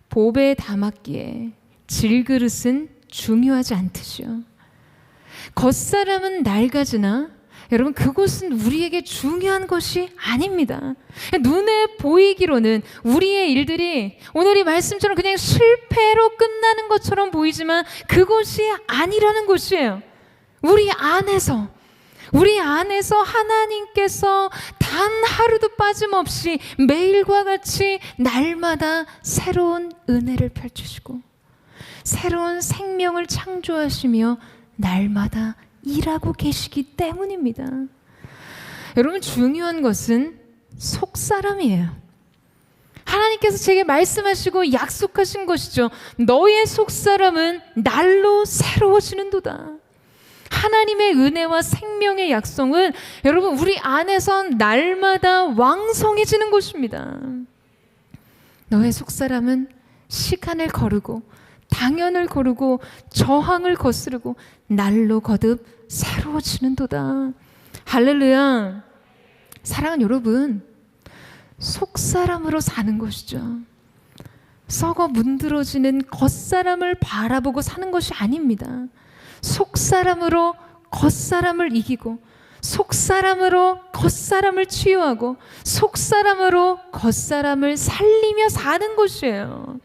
S1: 보배에 담았기에 질그릇은 중요하지 않듯이요. 겉사람은 낡아지나 여러분 그것은 우리에게 중요한 것이 아닙니다. 눈에 보이기로는 우리의 일들이 오늘 이 말씀처럼 그냥 실패로 끝나는 것처럼 보이지만 그것이 아니라는 것이에요. 우리 안에서 하나님께서 단 하루도 빠짐없이 매일과 같이 날마다 새로운 은혜를 펼치시고 새로운 생명을 창조하시며 날마다 일하고 계시기 때문입니다. 여러분, 중요한 것은 속사람이에요. 하나님께서 제게 말씀하시고 약속하신 것이죠. 너의 속사람은 날로 새로워지는도다. 하나님의 은혜와 생명의 약속은 여러분 우리 안에서 날마다 왕성해지는 것입니다. 너의 속사람은 시간을 거르고 당연을 거르고 저항을 거스르고 날로 거듭 새로워지는도다. 할렐루야. 사랑하는 여러분, 속사람으로 사는 것이죠. 썩어 문드러지는 겉사람을 바라보고 사는 것이 아닙니다. 속사람으로 겉사람을 이기고 속사람으로 겉사람을 치유하고 속사람으로 겉사람을 살리며 사는 것이에요.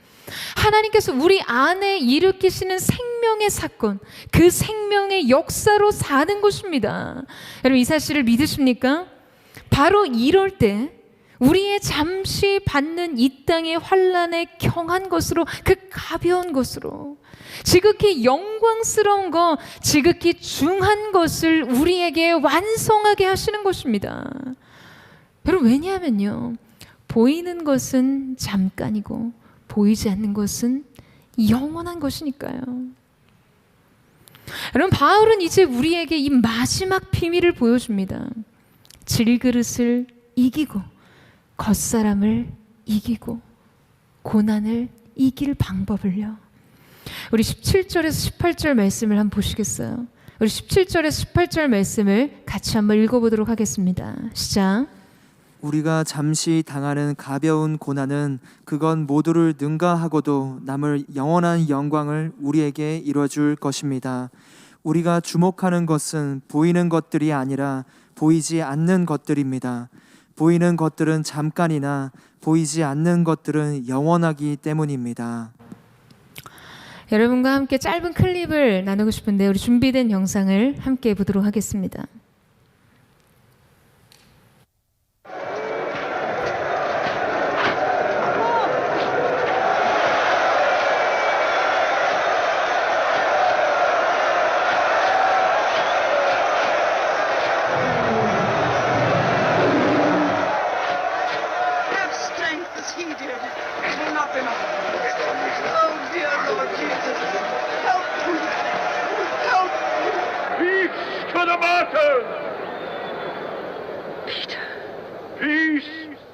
S1: 하나님께서 우리 안에 일으키시는 생명의 사건, 그 생명의 역사로 사는 곳입니다. 여러분 이 사실을 믿으십니까? 바로 이럴 때 우리의 잠시 받는 이 땅의 환난에 경한 것으로, 그 가벼운 것으로, 지극히 영광스러운 것, 지극히 중한 것을 우리에게 완성하게 하시는 것입니다. 여러분 왜냐하면요, 보이는 것은 잠깐이고 보이지 않는 것은 영원한 것이니까요. 여러분 바울은 이제 우리에게 이 마지막 비밀을 보여줍니다. 질그릇을 이기고 겉사람을 이기고 고난을 이길 방법을요. 우리 17절에서 18절 말씀을 한번 보시겠어요? 우리 17절에서 18절 말씀을 같이 한번 읽어보도록 하겠습니다. 시작.
S2: 우리가 잠시 당하는 가벼운 고난은 그건 모두를 능가하고도 남을 영원한 영광을 우리에게 이뤄줄 것입니다. 우리가 주목하는 것은 보이는 것들이 아니라 보이지 않는 것들입니다. 보이는 것들은 잠깐이나 보이지 않는 것들은 영원하기 때문입니다.
S1: 여러분과 함께 짧은 클립을 나누고 싶은데 우리 준비된 영상을 함께 보도록 하겠습니다.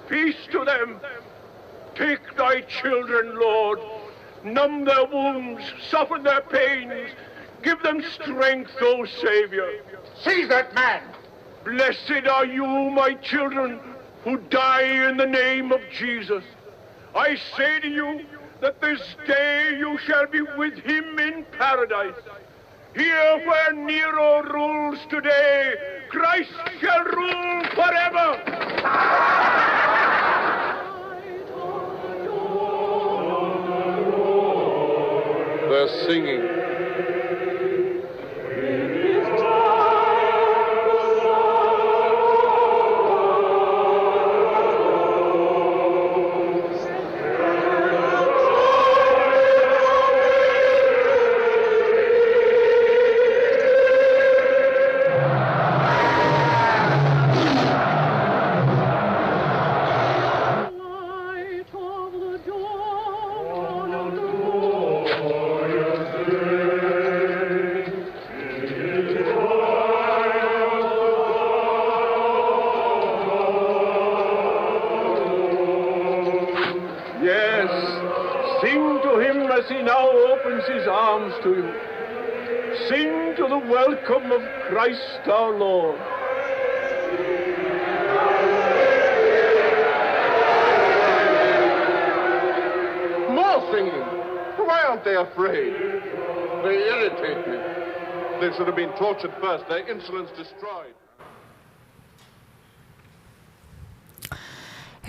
S3: Peace to them. Take thy children, Lord. Numb their wounds, soften their pains. Give them strength, O Savior.
S4: Seize that man!
S3: Blessed are you, my children, who die in the name of Jesus. I say to you that this day you shall be with him in paradise. Here where Nero rules today, Christ shall rule forever. They're singing. Sing to him as he now opens his arms to you. Sing to the welcome of Christ our Lord. More singing. Why aren't they afraid? They irritate me. They should have been tortured first, their insolence destroyed.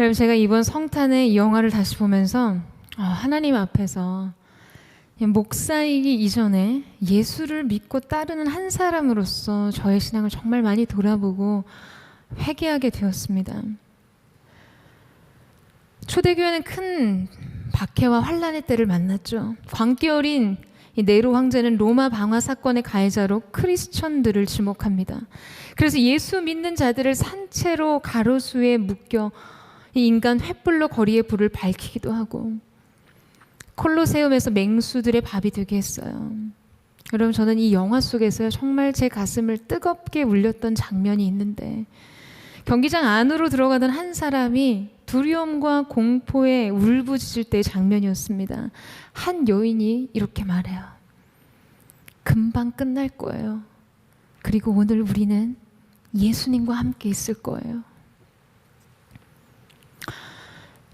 S1: 여러분 제가 이번 성탄의 이 영화를 다시 보면서 하나님 앞에서 목사이기 이전에 예수를 믿고 따르는 한 사람으로서 저의 신앙을 정말 많이 돌아보고 회개하게 되었습니다. 초대교회는 큰 박해와 환란의 때를 만났죠. 광기어린 네로 황제는 로마 방화 사건의 가해자로 크리스천들을 지목합니다. 그래서 예수 믿는 자들을 산채로 가로수에 묶여 이 인간 횃불로 거리의 불을 밝히기도 하고 콜로세움에서 맹수들의 밥이 되게 했어요. 여러분 저는 이 영화 속에서 정말 제 가슴을 뜨겁게 울렸던 장면이 있는데 경기장 안으로 들어가던 한 사람이 두려움과 공포에 울부짖을 때의 장면이었습니다. 한 여인이 이렇게 말해요. 금방 끝날 거예요. 그리고 오늘 우리는 예수님과 함께 있을 거예요.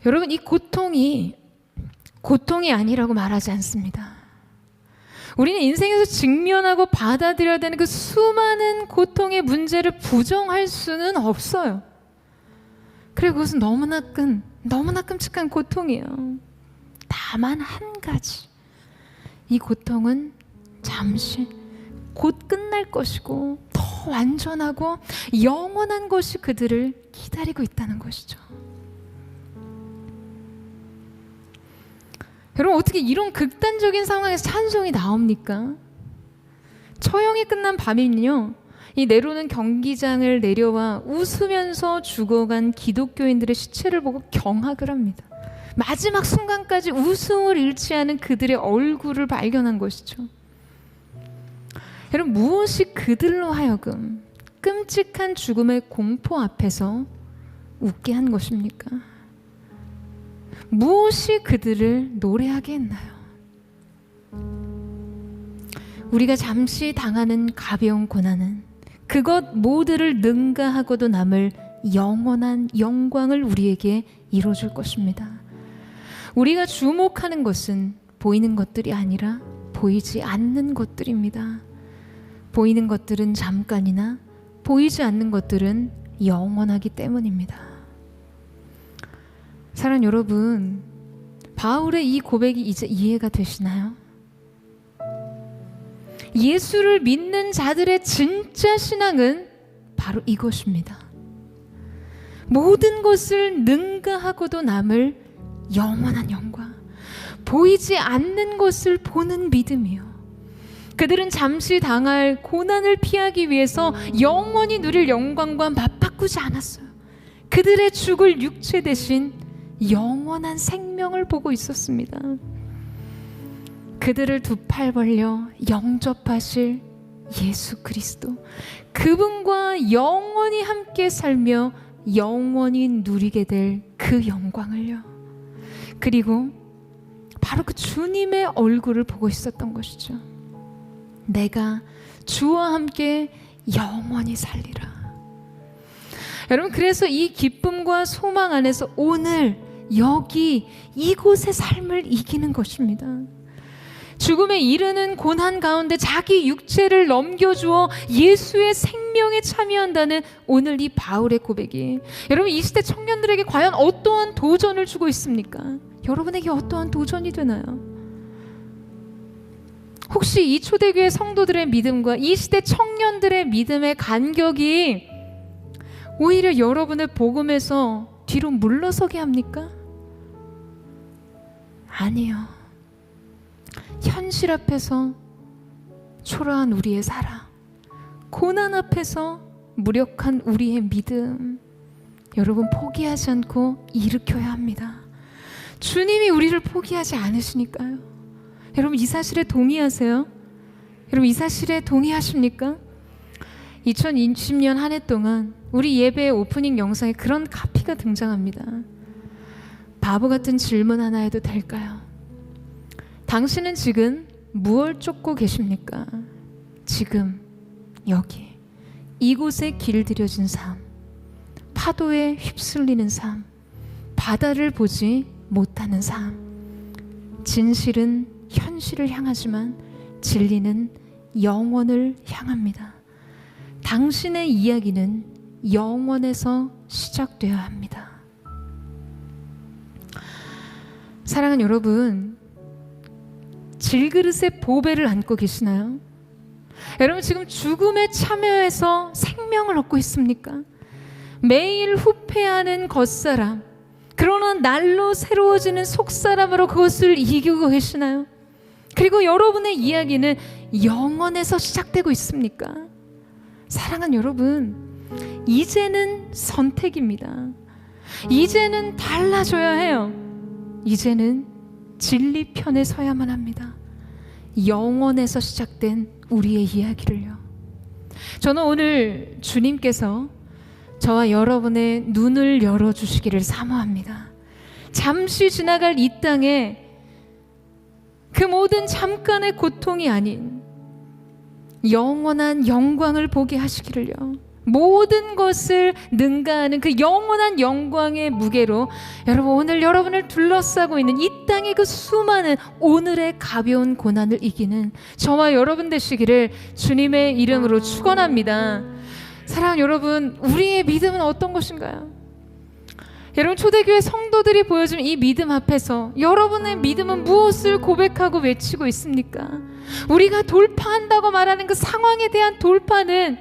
S1: 여러분 이 고통이 아니라고 말하지 않습니다. 우리는 인생에서 직면하고 받아들여야 되는 그 수많은 고통의 문제를 부정할 수는 없어요. 그리고 그것은 너무나 끔찍한 고통이에요. 다만 한 가지, 이 고통은 잠시 곧 끝날 것이고 더 완전하고 영원한 것이 그들을 기다리고 있다는 것이죠. 여러분, 어떻게 이런 극단적인 상황에서 찬송이 나옵니까? 처형이 끝난 밤이면요, 이 네로는 경기장을 내려와 웃으면서 죽어간 기독교인들의 시체를 보고 경악을 합니다. 마지막 순간까지 웃음을 잃지 않은 그들의 얼굴을 발견한 것이죠. 여러분, 무엇이 그들로 하여금 끔찍한 죽음의 공포 앞에서 웃게 한 것입니까? 무엇이 그들을 노래하게 했나요? 우리가 잠시 당하는 가벼운 고난은 그것 모두를 능가하고도 남을 영원한 영광을 우리에게 이뤄줄 것입니다. 우리가 주목하는 것은 보이는 것들이 아니라 보이지 않는 것들입니다. 보이는 것들은 잠깐이나 보이지 않는 것들은 영원하기 때문입니다. 사랑하는 여러분, 바울의 이 고백이 이제 이해가 되시나요? 예수를 믿는 자들의 진짜 신앙은 바로 이것입니다. 모든 것을 능가하고도 남을 영원한 영광, 보이지 않는 것을 보는 믿음이요. 그들은 잠시 당할 고난을 피하기 위해서 영원히 누릴 영광과 맞바꾸지 않았어요. 그들의 죽을 육체 대신 영원한 생명을 보고 있었습니다. 그들을 두 팔 벌려 영접하실 예수 그리스도, 그분과 영원히 함께 살며 영원히 누리게 될 그 영광을요. 그리고 바로 그 주님의 얼굴을 보고 있었던 것이죠. 내가 주와 함께 영원히 살리라. 여러분, 그래서 이 기쁨과 소망 안에서 오늘 여기 이곳의 삶을 이기는 것입니다. 죽음에 이르는 고난 가운데 자기 육체를 넘겨주어 예수의 생명에 참여한다는 오늘 이 바울의 고백이, 여러분, 이 시대 청년들에게 과연 어떠한 도전을 주고 있습니까? 여러분에게 어떠한 도전이 되나요? 혹시 이 초대교회 성도들의 믿음과 이 시대 청년들의 믿음의 간격이 오히려 여러분을 복음에서 뒤로 물러서게 합니까? 아니요. 현실 앞에서 초라한 우리의 사랑, 고난 앞에서 무력한 우리의 믿음, 여러분 포기하지 않고 일으켜야 합니다. 주님이 우리를 포기하지 않으시니까요. 여러분, 이 사실에 동의하세요? 여러분, 이 사실에 동의하십니까? 2020년 한 해 동안 우리 예배의 오프닝 영상에 그런 카피가 등장합니다. 바보 같은 질문 하나 해도 될까요? 당신은 지금 무엇을 쫓고 계십니까? 지금 여기 이곳에 길들여진 삶, 파도에 휩쓸리는 삶, 바다를 보지 못하는 삶. 진실은 현실을 향하지만 진리는 영원을 향합니다. 당신의 이야기는 영원에서 시작되어야 합니다. 사랑하는 여러분, 질그릇에 보배를 안고 계시나요? 여러분, 지금 죽음에 참여해서 생명을 얻고 있습니까? 매일 후패하는 겉사람, 그러나 날로 새로워지는 속사람으로 그것을 이기고 계시나요? 그리고 여러분의 이야기는 영원에서 시작되고 있습니까? 사랑하는 여러분, 이제는 선택입니다. 이제는 달라져야 해요. 이제는 진리 편에 서야만 합니다. 영원에서 시작된 우리의 이야기를요. 저는 오늘 주님께서 저와 여러분의 눈을 열어주시기를 사모합니다. 잠시 지나갈 이 땅에 그 모든 잠깐의 고통이 아닌 영원한 영광을 보게 하시기를요. 모든 것을 능가하는 그 영원한 영광의 무게로 여러분, 오늘 여러분을 둘러싸고 있는 이 땅의 그 수많은 오늘의 가벼운 고난을 이기는 저와 여러분 되시기를 주님의 이름으로 축원합니다. 사랑하는 여러분, 우리의 믿음은 어떤 것인가요? 여러분, 초대교회 성도들이 보여준 이 믿음 앞에서 여러분의 믿음은 무엇을 고백하고 외치고 있습니까? 우리가 돌파한다고 말하는 그 상황에 대한 돌파는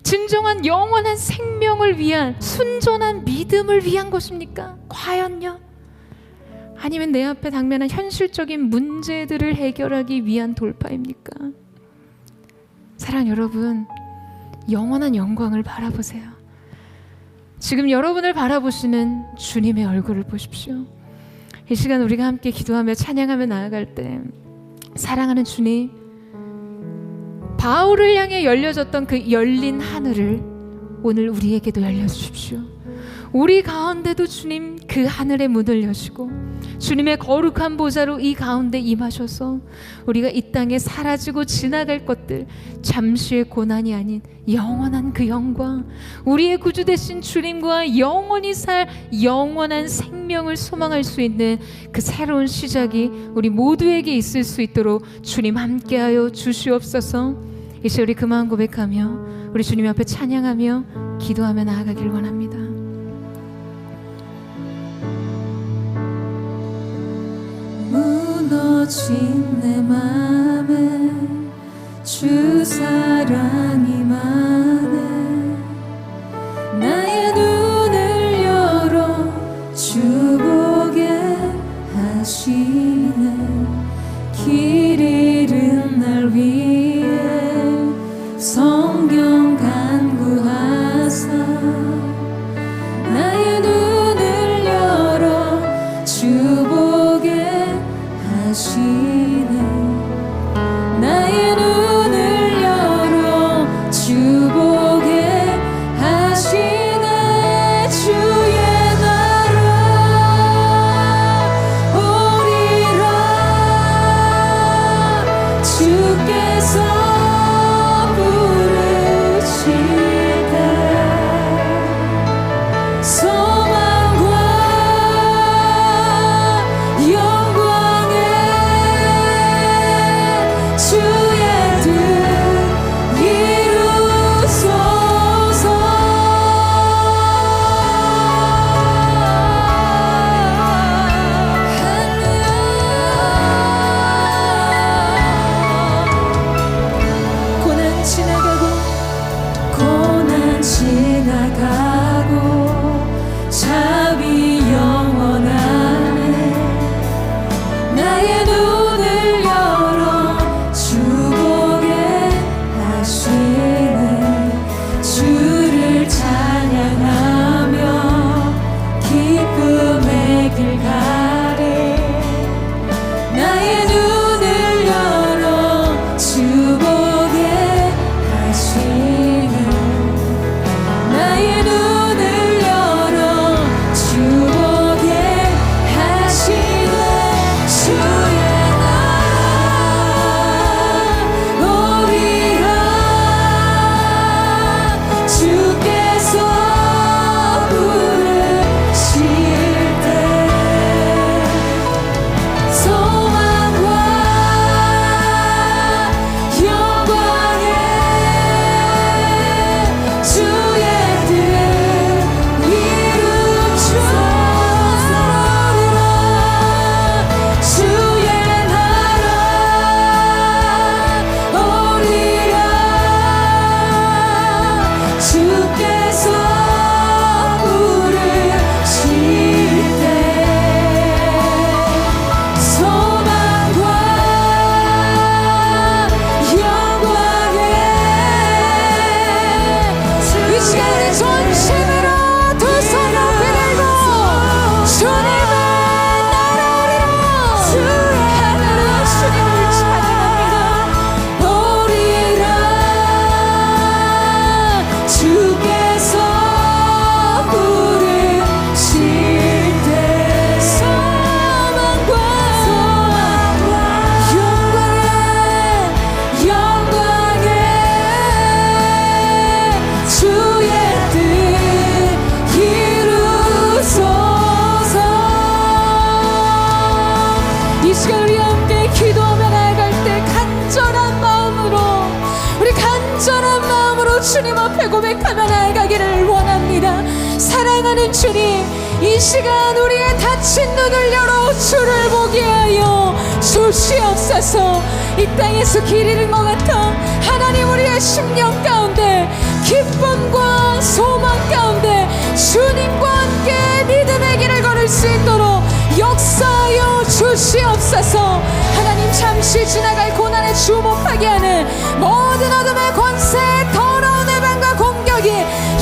S1: 진정한 영원한 생명을 위한 순전한 믿음을 위한 것입니까? 과연요? 아니면 내 앞에 당면한 현실적인 문제들을 해결하기 위한 돌파입니까? 사랑하는 여러분, 영원한 영광을 바라보세요. 지금 여러분을 바라보시는 주님의 얼굴을 보십시오. 이 시간 우리가 함께 기도하며 찬양하며 나아갈 때 사랑하는 주님, 바울을 향해 열려졌던 그 열린 하늘을 오늘 우리에게도 열려주십시오. 우리 가운데도 주님 그 하늘의 문을 여시고 주님의 거룩한 보좌로 이 가운데 임하셔서 우리가 이 땅에 사라지고 지나갈 것들, 잠시의 고난이 아닌 영원한 그 영광, 우리의 구주 되신 주님과 영원히 살 영원한 생명을 소망할 수 있는 그 새로운 시작이 우리 모두에게 있을 수 있도록 주님 함께하여 주시옵소서. 이제 우리 그 마음 고백하며 우리 주님 앞에 찬양하며 기도하며 나아가길 원합니다.
S4: 무너진 내 맘에 주 사랑이 많네. 나의 눈을 열어 주 보게 하시네. 길 잃은 날 위해 성경 간구하사 나의 눈을 열어 주 보게 하시네. 나의 눈을 열어 주 보게 하시네. 주의 나라 오리라. 주께서 부르실 때 소망과 영광에 주의 뜻 이루소서. 고난 지나가고 자비 영원하네. 나의 눈을 열어 주 보게 하시네. 주를 찬양하며 기쁨의 길 가리. 나의 눈을 열어 주 보게 하시네. 나의 눈을 열어 주 보게 하시네. 주의 나라 오리라. 주께서 부르실 때 소망과 영광에 주의 뜻 이루소서. 주의 나라 오리라. 주께서 부르실 때 소망과 영광에 이 시간에 전심으로 두 손 높이 들고 주님은 나라오리라. 하늘은 주님을 찬양합니다. 오리라. 주께서 부르실 때 소망과 영광에 주의 뜻 이루소서. 이 시간 우리 함께 기도하며 나아갈 때 우리 간절한 마음으로 주님 앞에 고백하며 나아가기를 원합니다. 사랑하는 주님, 이 시간 우리의 닫힌 눈을 열어 주를 보게 하여 주시옵소서. 이 땅에서 길 잃은 것 같아 하나님 우리의 심령 가운데 기쁨과 소망 가운데 주님과 함께 믿음의 길을 걸을 수 있도록 역사하여 주시옵소서. 하나님 잠시 지나갈 고난에 주목하게 하는 모든 어둠의 권세 더러운 해방과 공격이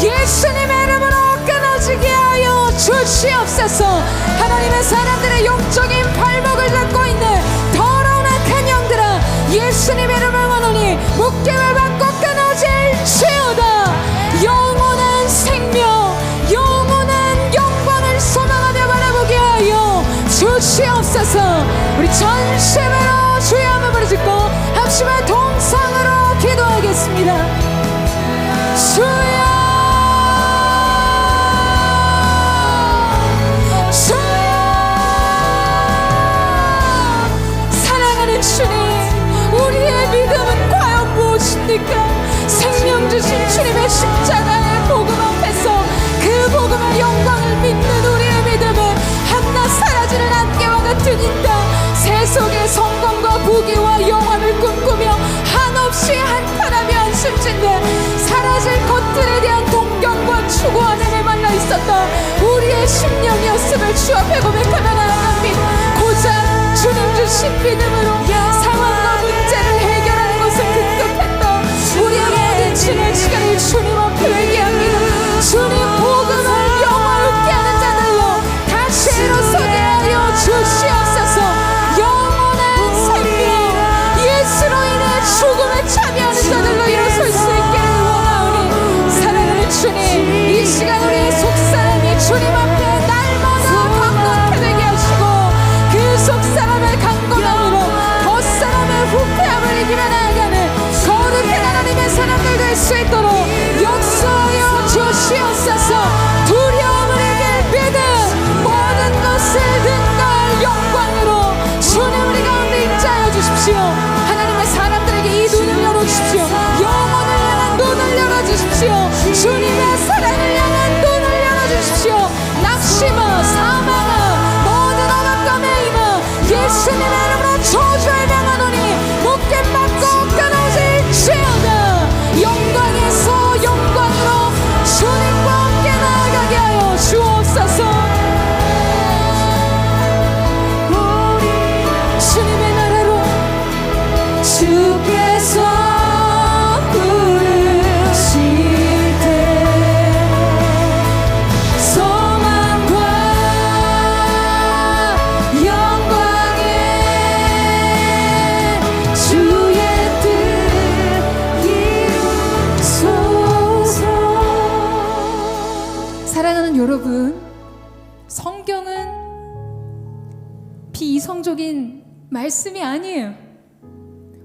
S4: 예수님의 이름으로 끊어지게 하여 주시옵소서. 하나님의 사람들의 영적인 발목을 잡고 있는 더러운 악한 영들아 예수님의 이름을 원하니 묶임을 받고 끊어질지어다. 영원한 생명 영원한 영광을 소망하며 바라보게 하여 주시옵소서. 우리 전심으로 주의 이름을 부르짖고 합심의 동성으로 기도하겠습니다. 주여 주님, 우리의 믿음은 과연 무엇입니까? 생명 주신 주님의 십자가의 복음 앞에서 그 복음의 영광을 믿는 우리의 믿음은 한낱 사라지는 안개와 같은 인당 세속의 성공과 부귀와 영화를 꿈꾸며 한없이 한탄하며 한숨짓는 사라질 것들에 대한 동경과 추구 안에 메말라 있었던 우리의 심령이었음을 주 앞에 고백하며 나아갑니다. 고작 주님 주신 믿음으로 상황과 문제를 해결하는 것을 급급했던 우리의 모든 지난 시간을 주님 앞에 회개합니다. 주님 복음을 영화롭게 하는 자들로 다시 일어서게 하여 주시옵소서. 영원한 생명 예수로 인해 죽음에 참여하는 자들로 일어설 수 있기를 원하오니 사랑하는 주님 이 시간 우리의 속사람이 주님 앞에 날마다 강건케 되게 하시고 그 속사람의 강건함으로 겉사람의 부패함을 이기며 나아가는 거룩한 하나님의 사람들 될 수 있도록 역사하여 주시옵소서. 두려움을 이길 믿음 모든 것을 능가할 영광으로 주님 우리 가운데 임재하여 주십시오. 하나님의 사람들에게 이 눈을 열어주십시오. 영혼을 향한 눈을 열어주십시오. 주님의 사랑을 향한 눈을 열어주십시오. 낙심아 사망아 모든 억압과 매임아 예수님의 이름으로 저주를 당하노니 묶임 받고 끊어질지어다. 영광에서 영광으로 주님과 함께 나아가게 하여 주옵소서. 주님의 나라로 주께서 부르실 때 소망과 영광에 주의 뜻 이루소서. 사랑하는 여러분, 성경은 비이성적인 말씀이 아니에요.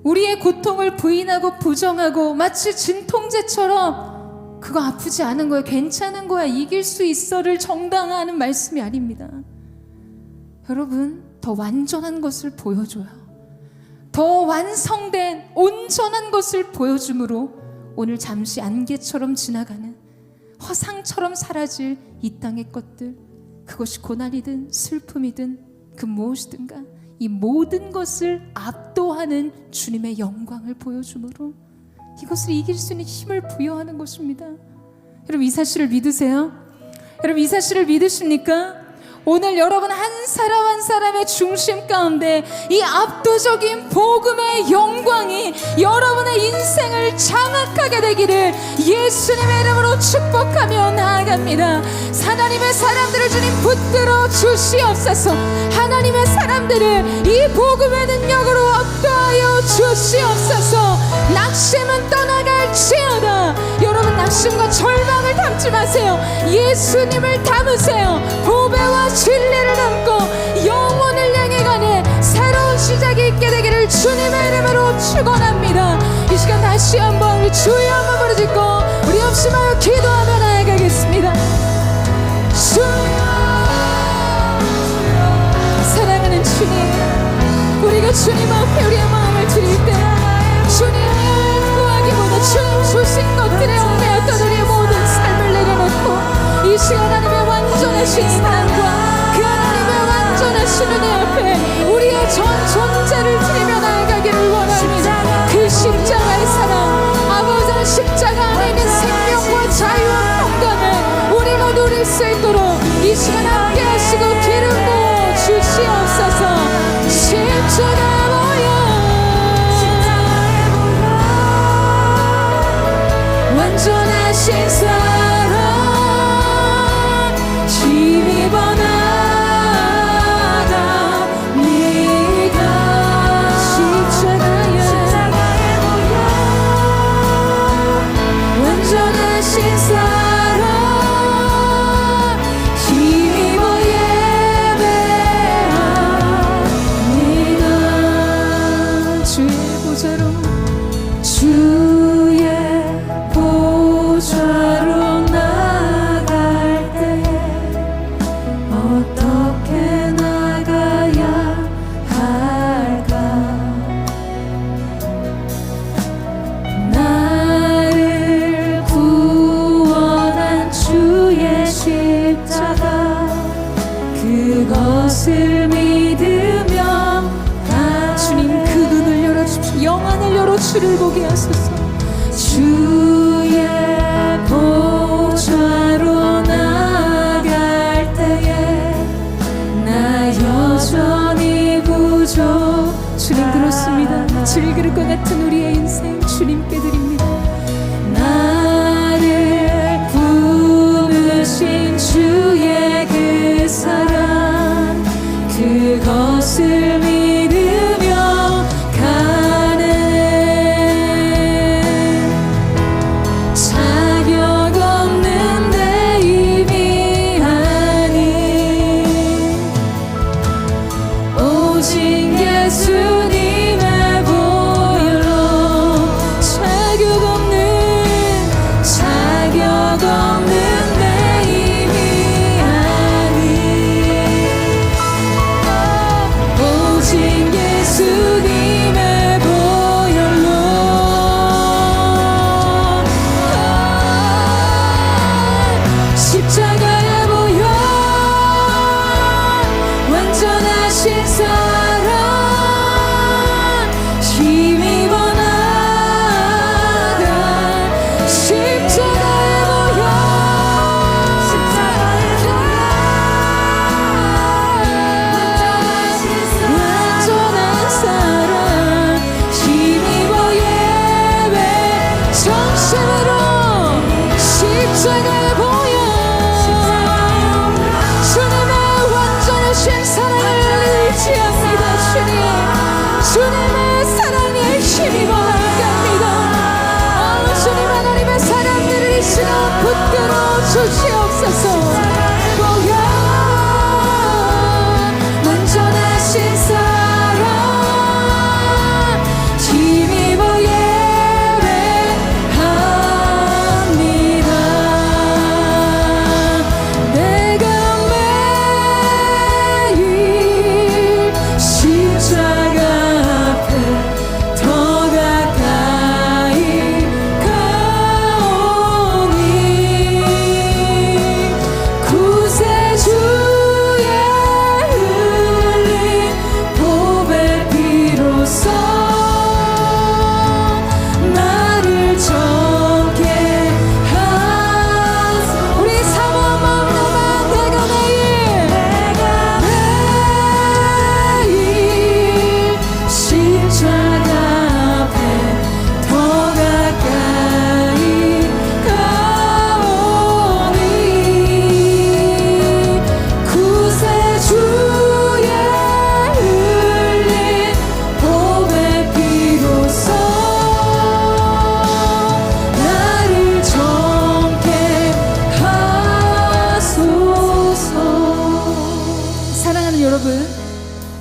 S4: 우리의 고통을 부인하고 부정하고 마치 진통제처럼 그거 아프지 않은 거야, 괜찮은 거야, 이길 수 있어를 정당화하는 말씀이 아닙니다. 여러분, 더 완전한 것을 보여줘요. 더 완성된 온전한 것을 보여줌으로 오늘 잠시 안개처럼 지나가는 화상처럼 사라질 이 땅의 것들, 그것이 고난이든 슬픔이든 그 무엇이든가 이 모든 것을 압도하는 주님의 영광을 보여줌으로 이것을 이길 수 있는 힘을 부여하는 것입니다. 여러분 이 사실을 믿으세요? 여러분 이 사실을 믿으십니까? 오늘 여러분 한 사람 한 사람의 중심 가운데 이 압도적인 복음의 영광이 여러분의 인생을 장악하게 되기를 예수님의 이름으로 축복하며 나아갑니다. 하나님의 사람들을 주님 붙들어 주시옵소서. 하나님의 사람들을 이 복음의 능력으로 압도하여 주시옵소서. 낙심은 떠나갈지어다. 여러분 낙심과 절망을 담지 마세요. 예수님을 담으세요. 보배와 진리를 담고 영혼을 향해 가는 새로운 시작이 있게 되기를 주님의 이름으로 축원합니다. 이 시간 다시 한번 우리 주의 한번 부르짖고 우리 합심하여 기도하며 나아가겠습니다. 주여, 사랑하는 주님, 우리가 주님 앞에 우리의 마음을 드릴 때 주님을 구하기보다 주님 주신 것들에 얽매였던 우리의 모든 삶을 내려놓고 이 시간 하나님의 완전 완전하신 사랑과 그 하나님의 완전하신 은혜 앞에 우리의 전 존재를 드리며 나아가기를 원합니다. 그 십자가의 사랑, 아버지의 십자가 안에 있는 생명과 자유와 평강을 우리가 누릴 수 있도록 이 시간 함께 하시고 기름 부어 주시옵소서. 십자가에 모여 완전하신 사랑 힘입어 나갑니다. 십자가에 모여 완전하신 사랑 힘입어 예배합니다. 주의 보좌로 주의 보좌로 나갈 때 어떻게 나가야 할까? 나를 구원한 주의 십자가 그것을 믿으며 주님 그 눈을 열어주십시오. 영안을 열어 주를 보게 하소서. 주의 보좌로 나갈 때에 나 여전히 부족. 주님 들었습니다. 질그릇과 같은 우리의 인생 주님께 드립니다. 나를 부르신 주의 그 사랑 그것을 믿으며 가는 자격 없는 내 힘이 아닌 오직 예수님의 보혈로 자격 없는 내 힘이 아닌 오직 예수님의 보혈로 십자가에 모여 완전하신 사랑 힘입어 나가 십자가에 모여 완전한 사랑 힘입어 예배 정신으로 십자가에 모여 주님의 완전하신 사랑을 의지합니다. 주님의 사랑에 힘입어 나갑니다. 주님 하나님의 사랑들을 이 시간 붙들어 주시옵소서. 모여 완전하신 사랑 힘입어 예배합니다. 내가 매일 십자가 앞에 더 가까이 가오니 구세주의 흘린 보배 피로써 나를 정케 하소서. 우리 사모한 마음으로 내가 매일 십자가 앞에 더 가까이 가오니 구세주의 흘린 보배 피로써 나를 정케 하소서. 사랑하는 여러분,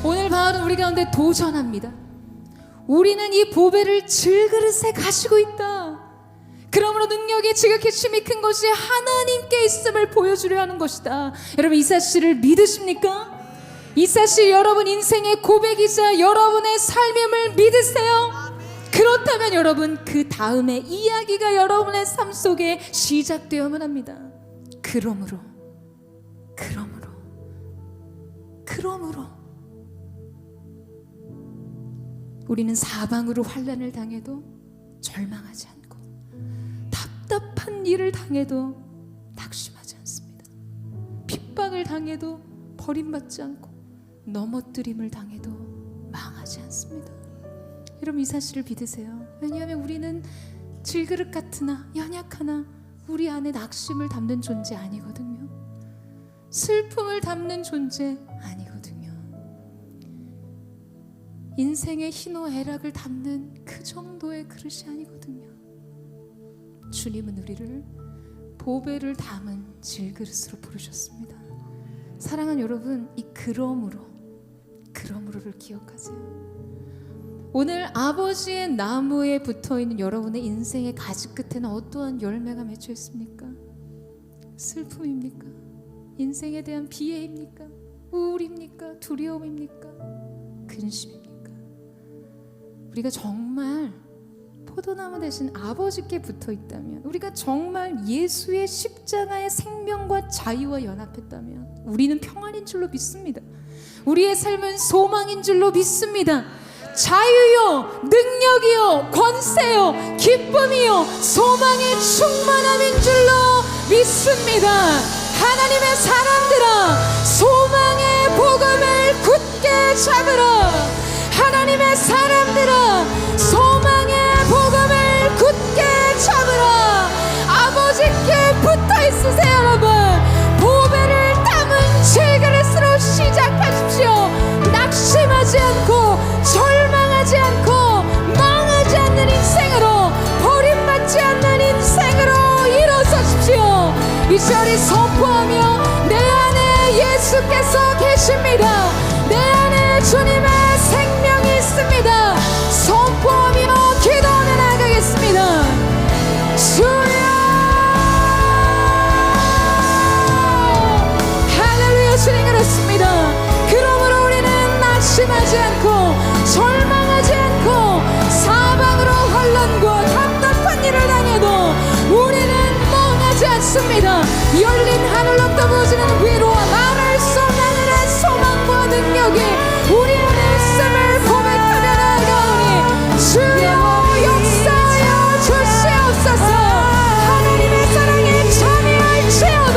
S4: 오늘 밤은 우리 가운데 도전합니다. 우리는 이 보배를 질그릇에 가지고 있다. 그러므로 능력이 지극히 힘이 큰 것이 하나님께 있음을 보여주려 하는 것이다. 여러분 이 사실을 믿으십니까? 이 사실 여러분 인생의 고백이자 여러분의 삶임을 믿으세요? 그렇다면 여러분 그 다음에 이야기가 여러분의 삶 속에 시작되어야만 합니다. 그러므로 그러므로 우리는 사방으로 환난을 당해도 절망하지 않고, 답답한 일을 당해도 낙심하지 않습니다. 핍박을 당해도 버림받지 않고, 넘어뜨림을 당해도 망하지 않습니다. 여러분, 이 사실을 믿으세요. 왜냐하면 우리는 질그릇 같으나 연약하나 우리 안에 낙심을 담는 존재 아니거든요. 슬픔을 담는 존재 아니거든요. 인생의 희노애락을 담는 그 정도의 그릇이 아니거든요. 주님은 우리를 보배를 담은 질그릇으로 부르셨습니다. 사랑하는 여러분, 이 그러므로를 기억하세요. 오늘 아버지의 나무에 붙어있는 여러분의 인생의 가지 끝에는 어떠한 열매가 맺혀 있습니까? 슬픔입니까? 인생에 대한 비애입니까? 우울입니까? 두려움입니까? 근심입니까? 우리가 정말 포도나무 대신 아버지께 붙어 있다면, 우리가 정말 예수의 십자가의 생명과 자유와 연합했다면 우리는 평안인 줄로 믿습니다. 우리의 삶은 소망인 줄로 믿습니다. 자유요, 능력이요, 권세요, 기쁨이요, 소망의 충만함인 줄로 믿습니다. 하나님의 사람들아, 소망의 복음을 굳게 잡으라. 하나님의 사람들아, 소망의 복음을 굳게 잡으라. 아버지께 붙어 있으세요. 여러분, 보배를 담은 질그릇으로 시작하십시오. 낙심하지 않고, 절망하지 않고, 망하지 않는 인생으로, 버림받지 않는 인생으로 일어서십시오. 이 자리 선포하며, 내 안에 예수께서 계십니다. 내 안에 주님의 생명이 있습니다. 선포하며 기도하며 나가겠습니다. 주여, 할렐루야. 주님, 그렇습니다. 그러므로 우리는 낙심하지 않고, 절망하지 않고, 사방으로 환난과 답답한 일을 당해도 우리는 멍하지 않습니다. 열린 하늘로부터 부어지는 위로와 말할 수 없는 하늘의 소망과 능력이 우리 안에 있음을 고백하며 나아가오니, 주여 역사하여 주시옵소서. 하나님의 사랑에 참여할지어다.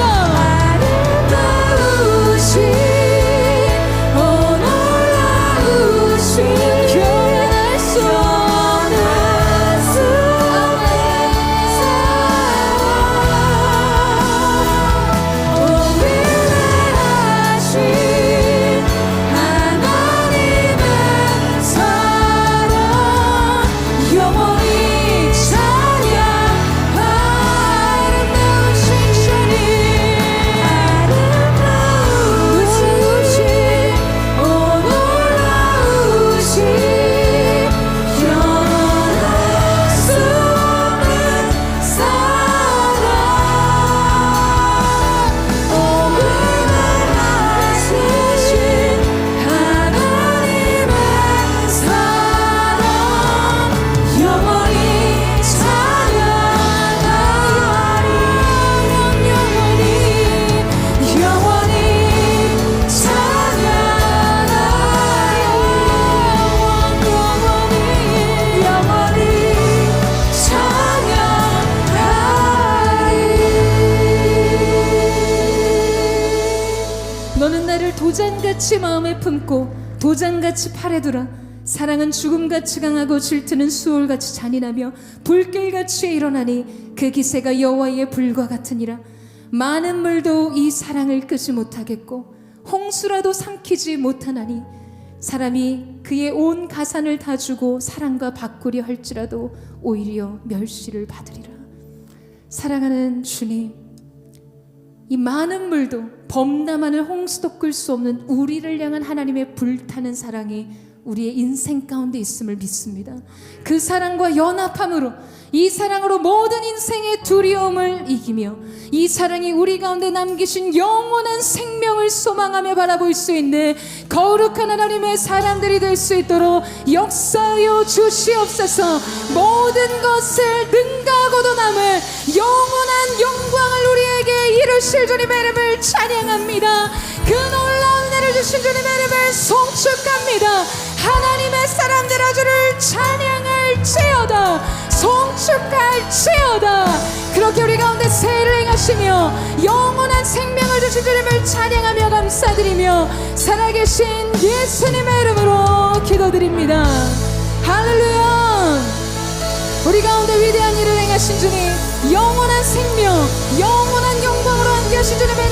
S4: 도장같이 마음에 품고 도장같이 팔에 두라. 사랑은 죽음같이 강하고 질투는 수월같이 잔인하며 불길같이 일어나니 그 기세가 여호와의 불과 같으니라. 많은 물도 이 사랑을 끄지 못하겠고 홍수라도 삼키지 못하나니 사람이 그의 온 가산을 다 주고 사랑과 바꾸려 할지라도 오히려 멸시를 받으리라. 사랑하는 주님, 이 많은 물도 범람하는 홍수도 끌 수 없는 우리를 향한 하나님의 불타는 사랑이 우리의 인생 가운데 있음을 믿습니다. 그 사랑과 연합함으로, 이 사랑으로 모든 인생의 두려움을 이기며 이 사랑이 우리 가운데 남기신 영원한 생명을 소망하며 바라볼 수 있는 거룩한 하나님의 사람들이 될 수 있도록 역사하여 주시옵소서. 모든 것을 능가하고도 남을 영원한 영광을 우리에게 이루실 주님의 이름을 찬양합니다. 그 놀라운 은혜를 주신 주님의 이름을 송축합니다. 하나님의 사람들아 주를 찬양할지어다, 송축할지어다. 그렇게 우리 가운데 새해를 행하시며 영원한 생명을 주신 주님을 찬양하며 감사드리며 살아계신 예수님의 이름으로 기도드립니다. 할렐루야. 우리 가운데 위대한 일을 행하신 주님, 영원한 생명, 영원한 영광으로 함께하신 주님의